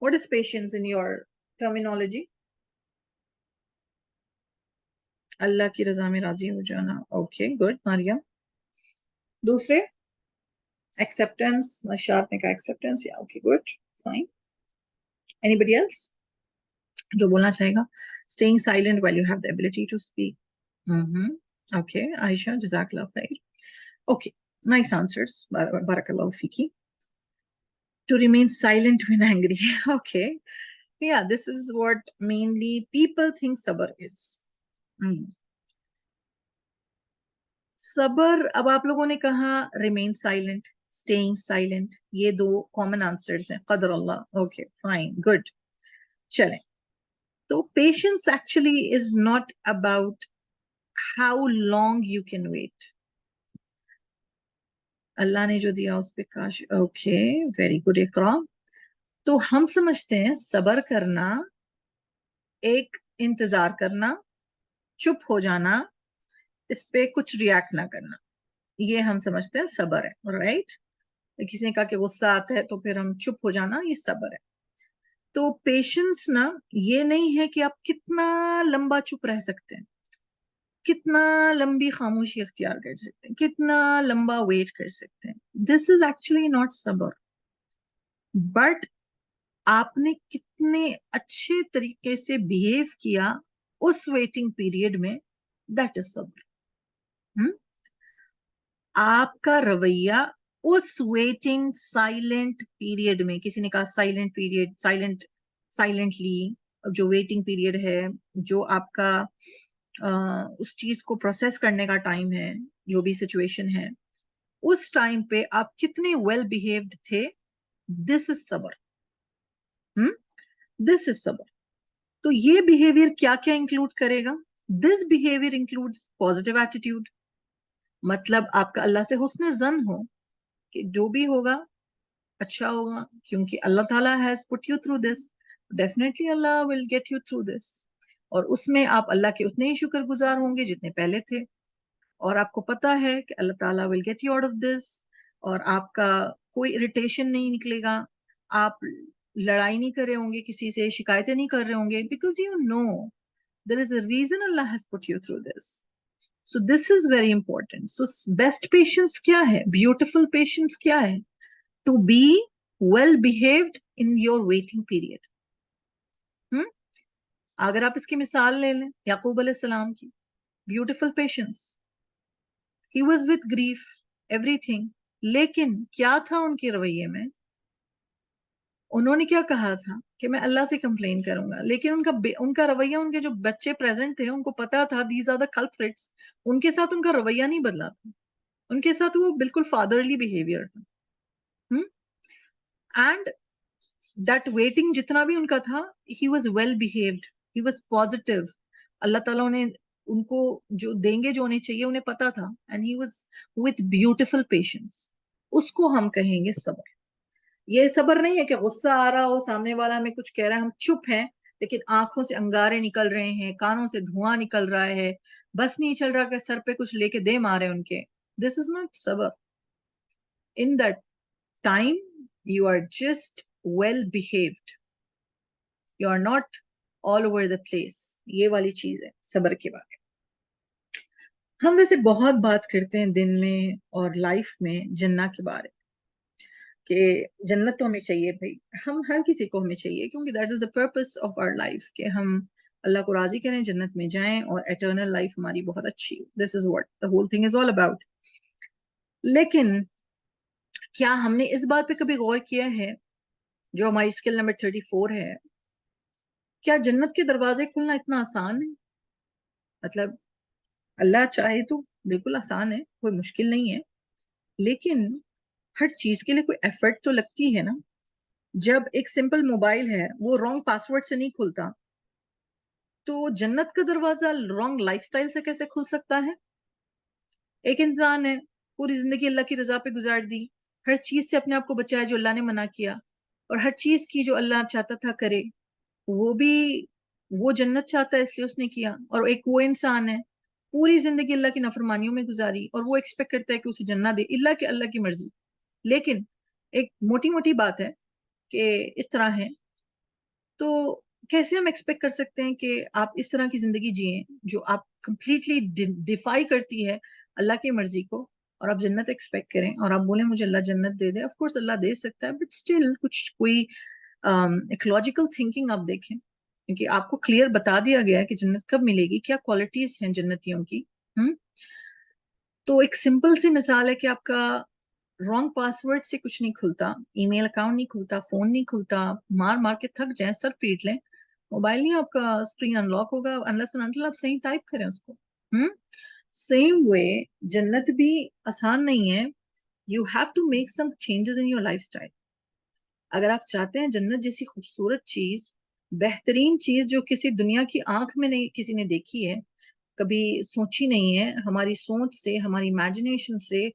What is patience in your terminology? اللہ کی رضا میں راضی ہو جانا. Okay, good. ماریا, دوسرے acceptance. نشاط نے کہا acceptance. یا okay, good, fine. anybody else جو بولنا چاہے گا؟ staying silent while you have the ability to speak. Okay, Ayesha, جزاک اللہ خیر. Okay, nice answers. بارک اللہ فیکی. To remain silent when angry. Okay. Yeah, this is what mainly people think sabr is. صبر, اب آپ لوگوں نے کہا remain silent, staying silent, یہ دو common answers ہیں. قدر اللہ. Okay, fine, good. چلیں, تو patience actually is not about how long you can wait. اللہ نے جو دیا اس پہ کاش. اوکے, ویری گڈ اقرا. تو ہم سمجھتے ہیں صبر کرنا ایک انتظار کرنا, چپ ہو جانا, اس پہ کچھ ریاکٹ نہ کرنا, یہ ہم سمجھتے ہیں صبر ہے, رائٹ. کسی نے کہا کہ غصہ آتا ہے تو پھر ہم چپ ہو جانا, یہ صبر ہے. تو پیشنس نا یہ نہیں ہے کہ آپ کتنا لمبا چپ رہ سکتے ہیں, کتنا لمبی خاموشی اختیار کر سکتے ہیں, کتنا لمبا ویٹ کر سکتے ہیں. دس از ایکچولی ناٹ صبر, بٹ آپ نے کتنے اچھے طریقے سے بیہیو کیا اس ویٹنگ پیریڈ میں, دیٹ از صبر. آپ کا رویہ اس ویٹنگ سائلنٹ پیریڈ میں, کسی نے کہا سائلنٹ پیریڈ, سائلنٹلی جو ویٹنگ پیریڈ ہے, جو آپ کا اس چیز کو پروسیس کرنے کا ٹائم ہے, جو بھی سچویشن ہے, اس ٹائم پہ آپ کتنے ویل بیہیوڈ تھے, دس از صبر. دس از صبر. تو یہ بیہیویئر کیا کیا انکلوڈ کرے گا؟ دس بیہیویئر انکلوڈس پازیٹیو ایٹیٹیوڈ, مطلب آپ کا اللہ سے حسن ظن ہو کہ جو بھی ہوگا اچھا ہوگا, کیونکہ اللہ تعالیٰ has put you through this, definitely Allah will get you through this. اور اس میں آپ اللہ کے اتنے ہی شکر گزار ہوں گے جتنے پہلے تھے, اور آپ کو پتا ہے کہ اللہ تعالیٰ will get you out of this, اور آپ کا کوئی اریٹیشن نہیں نکلے گا, آپ لڑائی نہیں کر رہے ہوں گے کسی سے, شکایتیں نہیں کر رہے ہوں گے, because you know there is a reason Allah has put you through this. So this is very important. So best patience کیا ہے, beautiful patience کیا ہے? To be well behaved in your waiting period. اگر آپ اس کی مثال لے لیں یعقوب علیہ السلام کی, beautiful patience. He was with grief, everything. لیکن کیا تھا ان کے رویے میں؟ انہوں نے کیا کہا تھا کہ میں اللہ سے کمپلین کروں گا, لیکن ان کا رویہ, ان کے جو بچے پریزنٹ تھے ان کو پتا تھا these are the culprits, ان کے ساتھ ان کا رویہ نہیں بدلا تھا, ان کے ساتھ وہ بالکل فادرلی بیہیویئر تھا. اینڈ دیٹ ویٹنگ جتنا بھی ان کا تھا, he was well behaved, he was positive. اللہ تعالیٰ نے ان کو جو دیں گے جو انہیں چاہیے انہیں پتا تھا, and he was with beautiful patience. اس کو ہم کہیں گے صبر. یہ صبر نہیں ہے کہ غصہ آ رہا ہو, سامنے والا ہمیں کچھ کہہ رہا ہے, ہم چپ ہیں لیکن آنکھوں سے انگارے نکل رہے ہیں, کانوں سے دھواں نکل رہا ہے, بس نہیں چل رہا کہ سر پہ کچھ لے کے دے مارے ان کے. This is not صبر. In that time you are just well behaved, you are not all over the place. یہ والی چیز ہے صبر کے بارے میں. ہم ویسے بہت بات کرتے ہیں دن میں اور لائف میں جنت کے بارے میں کہ جنت تو ہمیں چاہیے بھائی, ہم ہر کسی کو ہمیں چاہیے, کیونکہ that is the purpose of our life کہ ہم اللہ کو راضی کریں, جنت میں جائیں اور ایٹرنل لائف ہماری بہت اچھی. This is what the whole thing is all about. لیکن کیا ہم نے اس بات پہ کبھی غور کیا ہے, جو ہماری اسکل نمبر 34 ہے, کیا جنت کے دروازے کھلنا اتنا آسان ہے؟ مطلب اللہ چاہے تو بالکل آسان ہے, کوئی مشکل نہیں ہے, لیکن ہر چیز کے لیے کوئی ایفرٹ تو لگتی ہے نا. جب ایک سمپل موبائل ہے وہ رانگ پاسورڈ سے نہیں کھلتا, تو جنت کا دروازہ رانگ لائف سٹائل سے کیسے کھل سکتا ہے؟ ایک انسان ہے, پوری زندگی اللہ کی رضا پہ گزار دی, ہر چیز سے اپنے آپ کو بچایا جو اللہ نے منع کیا, اور ہر چیز کی جو اللہ چاہتا تھا کرے, وہ جنت چاہتا ہے اس لیے اس نے کیا. اور ایک وہ انسان ہے پوری زندگی اللہ کی نافرمانیوں میں گزاری اور وہ ایکسپیکٹ کرتا ہے کہ اسے جنت دے, اللہ کی مرضی. لیکن ایک موٹی موٹی بات ہے کہ اس طرح ہے, تو کیسے ہم ایکسپیکٹ کر سکتے ہیں کہ آپ اس طرح کی زندگی جئیں جو آپ کمپلیٹلی ڈیفائی کرتی ہے اللہ کی مرضی کو, اور آپ جنت ایکسپیکٹ کریں اور آپ بولیں مجھے اللہ جنت دے دے. آف کورس اللہ دے سکتا ہے, بٹ اسٹل کچھ کوئی ایکولوجیکل تھنکنگ آپ دیکھیں, کیونکہ آپ کو کلیئر بتا دیا گیا ہے کہ جنت کب ملے گی, کیا کوالٹیز ہیں جنتیوں کی. تو ایک سمپل سی مثال ہے کہ آپ کا رانگ پاسورڈ سے کچھ نہیں کھلتا, ای میل اکاؤنٹ نہیں کھلتا, فون نہیں کھلتا, مار کے تھک جائیں, سر پیٹ لیں, موبائل نہیں آپ کا اسکرین ان لاک ہوگا unless and until آپ صحیح ٹائپ کریں اس کو. سیم وے جنت بھی آسان نہیں ہے. You have to make some changes in your lifestyle. اگر آپ چاہتے ہیں جنت جیسی خوبصورت چیز, بہترین چیز جو کسی دنیا کی آنکھ میں نہیں کسی نے دیکھی ہے, کبھی سوچی نہیں ہے, ہماری سوچ سے, ہماری امیجنیشن سے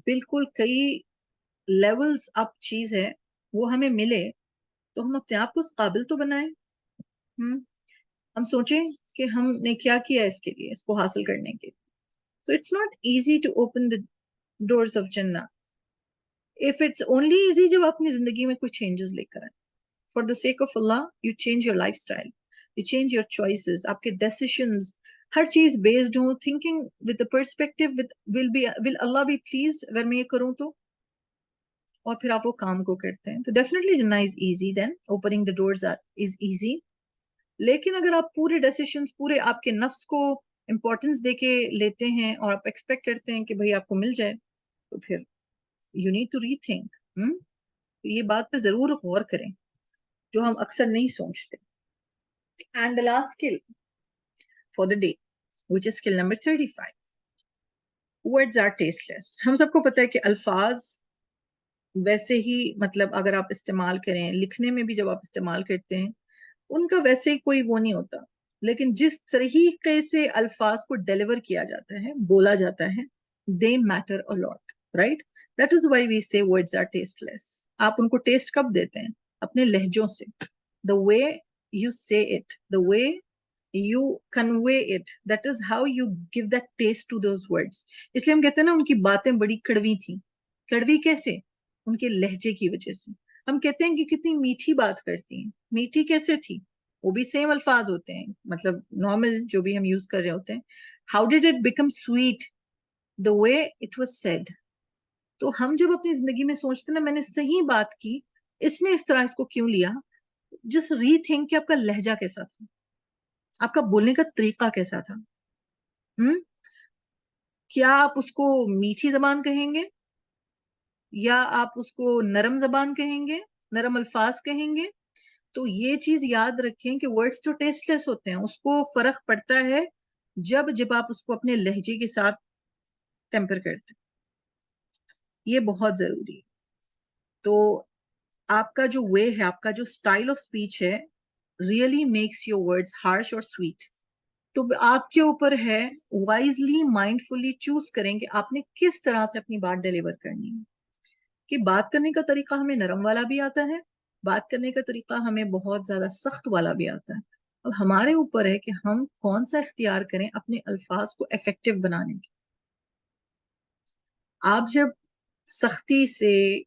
بالکل کئی لیولز اپ چیز ہے, وہ ہمیں ملے, تو ہم اپنے آپ کو اس قابل تو بنائیں. ہم سوچیں کہ ہم نے کیا کیا اس کے لیے, اس کو حاصل کرنے کے. So it's not easy to open the doors of Jannah. If it's only easy جب اپنی زندگی میں کوئی changes لے کر آئیں. For the sake of Allah, you change your lifestyle, you change your choices, آپ کے decisions, ہر چیز based ہوں, thinking with the perspective will Allah be pleased اگر میں یہ کروں تو, اور پھر آپ وہ کام کو کرتے ہیں. تو definitely Jannah is easy then, opening the doors is easy. لیکن اگر آپ پورے decisions, پورے آپ کے نفس کو امپورٹنس دے کے لیتے ہیں اور آپ ایکسپیکٹ کرتے ہیں کہ بھئی آپ کو مل جائے, तो फिर यू नीड टू रीथिंक। ये बात पे जरूर गौर करें जो हम अक्सर नहीं सोचते. And the last skill for the day which is skill number 35. Words are tasteless. हम सबको पता है कि अल्फाज वैसे ही, मतलब अगर आप इस्तेमाल करें, लिखने में भी जब आप इस्तेमाल करते हैं, उनका वैसे ही कोई वो नहीं होता. लेकिन जिस तरीके से अल्फाज को डिलीवर किया जाता है, बोला जाता है, they matter a lot, right? That is why we say words are tasteless. आप उनको टेस्ट कब देते हैं? अपने लहजों से. The way you say it, the way you convey it, that is how you give that taste to those words. इसलिए हम कहते हैं ना उनकी बातें बड़ी कड़वी थी. कड़वी कैसे? उनके लहजे की वजह से. हम कहते हैं कि कितनी मीठी बात करती हैं. मीठी कैसे थी? वो भी सेम अल्फाज होते हैं, मतलब नॉर्मल जो भी हम यूज कर रहे होते हैं. How did it become sweet? The way it was said. तो हम जब अपनी जिंदगी में सोचते हैं ना, मैंने सही बात की, इसने इस तरह इसको क्यों लिया, जस्ट रीथिंक कि आपका लहजा कैसा था, आपका बोलने का तरीका कैसा था. हम्म क्या आप उसको मीठी जबान कहेंगे, या आप उसको नरम जबान कहेंगे, नरम अल्फाज कहेंगे? तो ये चीज याद रखें कि वर्ड्स तो टेस्टलेस होते हैं. उसको फर्क पड़ता है जब जब आप उसको अपने लहजे के साथ टेम्पर करते हैं. ये बहुत जरूरी है. तो आपका जो वे है, आपका जो स्टाइल ऑफ स्पीच है, really makes your words harsh और स्वीट. तो आपके ऊपर है, वाइजली माइंडफुली चूज करें कि आपने किस तरह से अपनी बात डिलीवर करनी है. कि बात करने का तरीका हमें नरम वाला भी आता है, बात करने का तरीका हमें बहुत ज्यादा सख्त वाला भी आता है. अब हमारे ऊपर है कि हम कौन सा इख्तियार करें अपने अल्फाज को इफेक्टिव बनाने के. आप जब सख्ती से,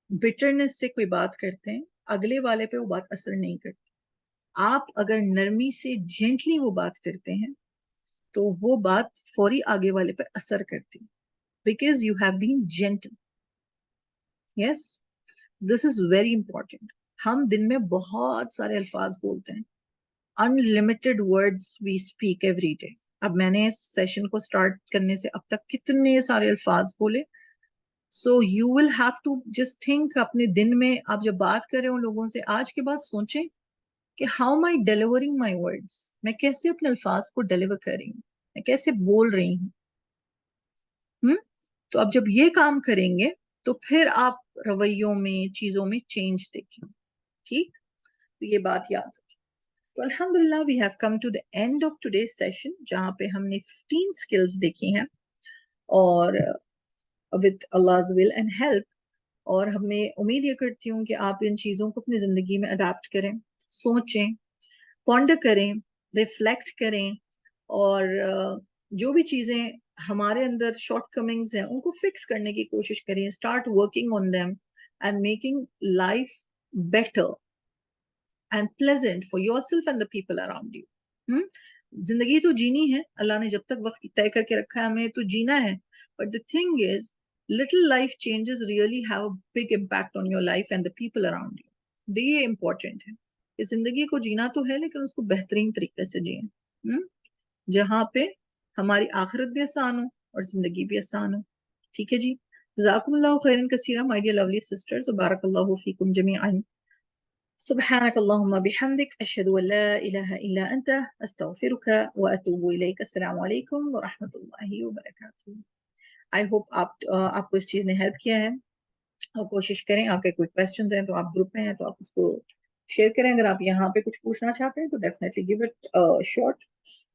बिटरनेस से कोई बात करते हैं, अगले वाले पे वो बात असर नहीं करती. आप अगर नरमी से, जेंटली वो बात करते हैं, तो वो बात फौरी आगे वाले पे असर करती, because you have been gentle. Yes, this is very important. हम दिन में बहुत सारे अल्फाज बोलते हैं. Unlimited words we speak every day. अब मैंने इस सेशन को स्टार्ट करने से अब तक कितने सारे अल्फाज बोले. So you will have to just think, अपने दिन में आप जब बात कर रहे हो लोगों से, आज के बाद सोचें कि how my delivering my words. मैं कैसे अपने अल्फाज को डिलीवर कर रही हूँ, मैं कैसे बोल रही हूँ. तो अब जब ये काम करेंगे, तो फिर आप रवैयों में, चीजों में चेंज देखेंगे. ठीक, तो ये बात याद रखें. तो अल्हम्दुलिल्लाह we have come to the end of today's session, जहाँ पे हमने 15 स्किल्स देखी हैं, और with Allah's will and help. और हमें उम्मीद ये करती हूँ कि आप इन चीज़ों को अपनी ज़िंदगी में अडाप्ट करें, सोचें, पॉन्डर करें, रिफ्लेक्ट करें, और जो भी चीज़ें हमारे अंदर शॉर्ट कमिंग्स हैं उनको फिक्स करने की कोशिश करें. Start working on them and making life better and pleasant for your self and the people around you. जिंदगी तो जीनी है, अल्लाह ने जब तक वक्त तय करके रखा है हमें तो जीना है. But the thing is, little life changes really have a big impact on your life and the people around you. ये important है कि जिंदगी को जीना तो है, लेकिन उसको बेहतरीन तरीके से जिए, जहाँ पे हमारी आखिरत भी आसान हो और जिंदगी भी आसान हो. ठीक है जी. जज़ाकुमुल्लाहु खैरन कसीरा माय डियर लवली सिस्टर्स, बारकल्लाहु फीकुम जमीअन. سبحانك اللهم بحمدك أشهد أن لا إله إلا أنت أستغفرك وأتوب إليك. السلام عليكم ورحمة الله وبركاته. आई होप आपको इस चीज़ ने हेल्प किया है. और कोशिश करें, आपके कोई क्वेश्चंस हैं तो आप ग्रुप में हैं तो आप उसको शेयर करें. अगर आप यहाँ पे कुछ पूछना चाहते हैं तो डेफिनेटली गिव इट शॉर्ट.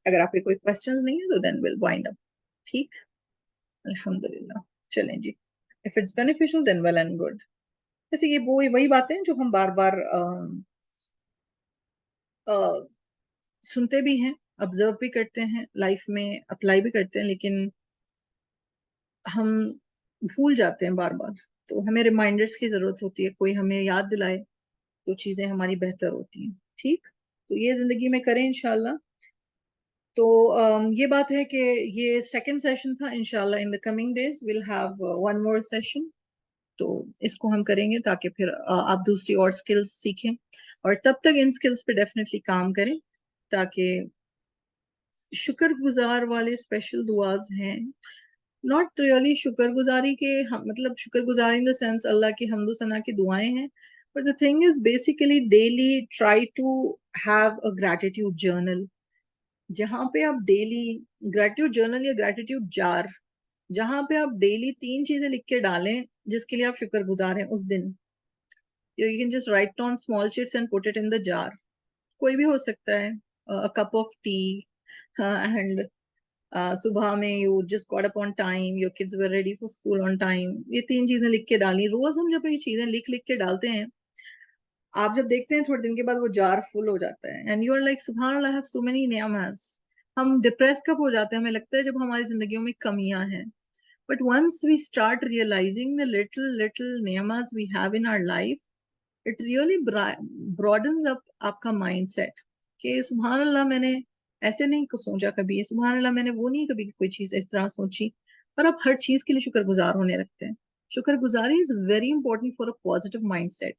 अगर आपके कोई क्वेश्चंस नहीं है तो देन विल वाइंड अप. ठीक, अल्हम्दुलिल्लाह. चलें जी. If it's beneficial then well and good. जैसे ये वो वही बातें जो हम बार बार सुनते भी हैं, ऑब्जर्व भी करते हैं, लाइफ में अप्लाई भी करते हैं, लेकिन हम भूल जाते हैं बार बार. तो हमें रिमाइंडर्स की जरूरत होती है, कोई हमें याद दिलाए तो चीजें हमारी बेहतर होती हैं. ठीक, तो ये जिंदगी में करें इंशाल्लाह. तो ये बात है कि ये सेकंड सेशन था. इंशाल्लाह in the coming days will have one more session. तो इसको हम करेंगे ताकि फिर आप दूसरी और स्किल्स सीखें, और तब तक इन स्किल्स पे डेफिनेटली काम करें, ताकि शुक्रगुजार वाले स्पेशल दुआज हैं नॉट रियली शुक्र गुजारी के मतलब शुक्र गुजारी इन द सेंस अल्लाह की हम्दो सना की दुआएं हैं, but the thing is basically daily try to have a gratitude journal, जहाँ पे आप डेली ग्रैटिट्यूड जर्नल या ग्रैटिट्यूड जार, जहाँ पे आप डेली 3 चीजें लिख के डालें जिसके लिए आप शुक्रगुजार हैं उस दिन. You can just write down small chits and put it in the jar. कोई भी हो सकता है, कप ऑफ टी, एंड सुबह में you just got up on time, your kids were ready for school on time. ये 3 चीजें लिख के डाली. रोज हम जब ये चीजें लिख लिख के डालते हैं, आप जब देखते हैं थोड़े दिन के बाद वो जार फुल हो जाता है, एंड यू आर लाइक सुभान अल्लाह, आई हैव सो मेनी नियामत. हम डिप्रेस कब हो जाते हैं? हमें लगता है जब हमारी जिंदगियों में कमियां हैं. But once we start realizing the little little नियामत we have in our life, it really broadens up आपका माइंड सेट कि सुभान अल्लाह, मैंने ऐसे नहीं को सोचा कभी, सुभान अल्लाह मैंने वो नहीं कभी कोई चीज इस तरह सोची. और आप हर चीज के लिए शुक्रगुजार होने लगते हैं. शुक्रगुजारी is very important for a positive mindset.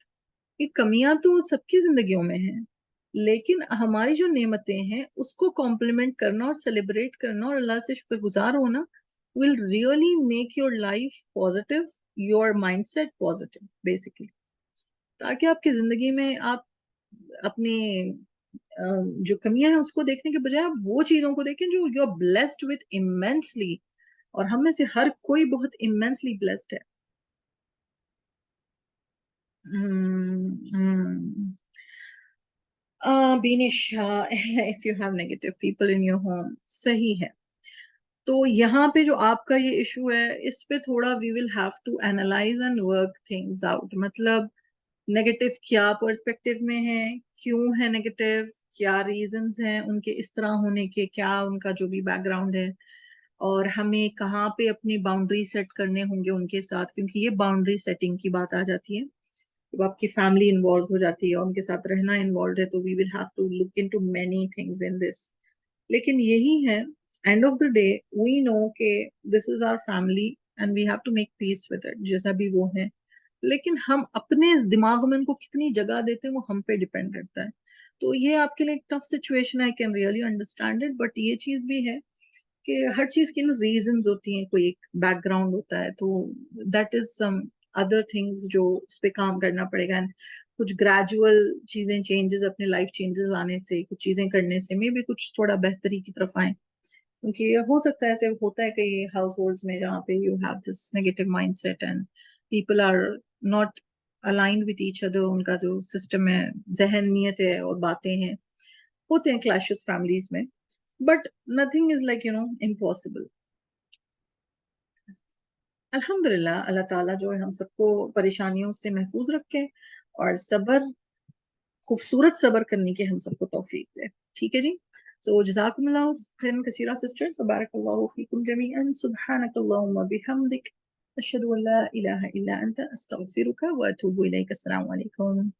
ये कमियां तो सबकी जिंदगियों में हैं, लेकिन हमारी जो नेमतें हैं उसको कॉम्प्लीमेंट करना और सेलिब्रेट करना और अल्लाह से शुक्रगुजार होना will really make your life positive, your mindset positive basically. ताकि आपकी जिंदगी में आप अपनी जो कमियां हैं उसको देखने के बजाय आप वो चीजों को देखें जो you are blessed with immensely. और हम में से हर कोई बहुत इमेंसली ब्लेस्ड है. Beenish, if you have negative people in your home, सही है. तो यहाँ पे जो आपका ये इशू है, इस पे थोड़ा we will have to analyze and work things out. मतलब नेगेटिव क्या पर्सपेक्टिव में है, क्यों है नेगेटिव, क्या रीजंस हैं उनके इस तरह होने के, क्या उनका जो भी बैकग्राउंड है, और हमें कहाँ पे अपनी बाउंड्री सेट करने होंगे उनके साथ. क्योंकि ये बाउंड्री सेटिंग की बात आ जाती है जब आपकी फैमिली इन्वॉल्व हो जाती है और उनके साथ रहना इन्वॉल्व है, तो we will have to look into many things in this. लेकिन यही है, end of the day we know के this is our family and we have to make peace with it जैसा भी वो है. लेकिन हम अपने इस दिमाग में उनको कितनी जगह देते हैं वो हम पे डिपेंड करता है. तो ये आपके लिए एक tough situation, I can really understand it. But ये चीज भी है कि हर चीज की ना रीजंस होती हैं, कोई एक बैकग्राउंड होता है. तो that is some other things जो उस पे काम करना पड़ेगा. एंड कुछ ग्रेजुअल चीजें, चेंजेस, अपने लाइफ चेंजेस आने से, कुछ चीजें करने से मे भी कुछ थोड़ा बेहतरी की तरफ आए. क्योंकि हो सकता है ऐसे होता है कई हाउस होल्ड्स में जहाँ पे you have this negative mindset and people are not aligned with each other. उनका जो सिस्टम है, जहनियत है और बातें हैं, होते हैं क्लैशेस फैमिलीज में. But nothing is like impossible. अल्हम्दुलिल्लाह, अल्लाह ताला जो है हम सबको परेशानियों से महफूज रखे और सबर, खूबसूरत सबर करने की हम सबको तौफीक दे. ठीक है जी. सो जज़ाकुमुल्लाह खैरन कसीरा सिस्टर्स, बारकल्लाहु फीकुम जमीअन, सुब्हानकल्लाहुम्मा बिहम्दिक, अशहदु अल्ला इलाहा इल्ला अंता, अस्तगफिरुका व अतूबु इलैक. अस्सलामु अलैकुम.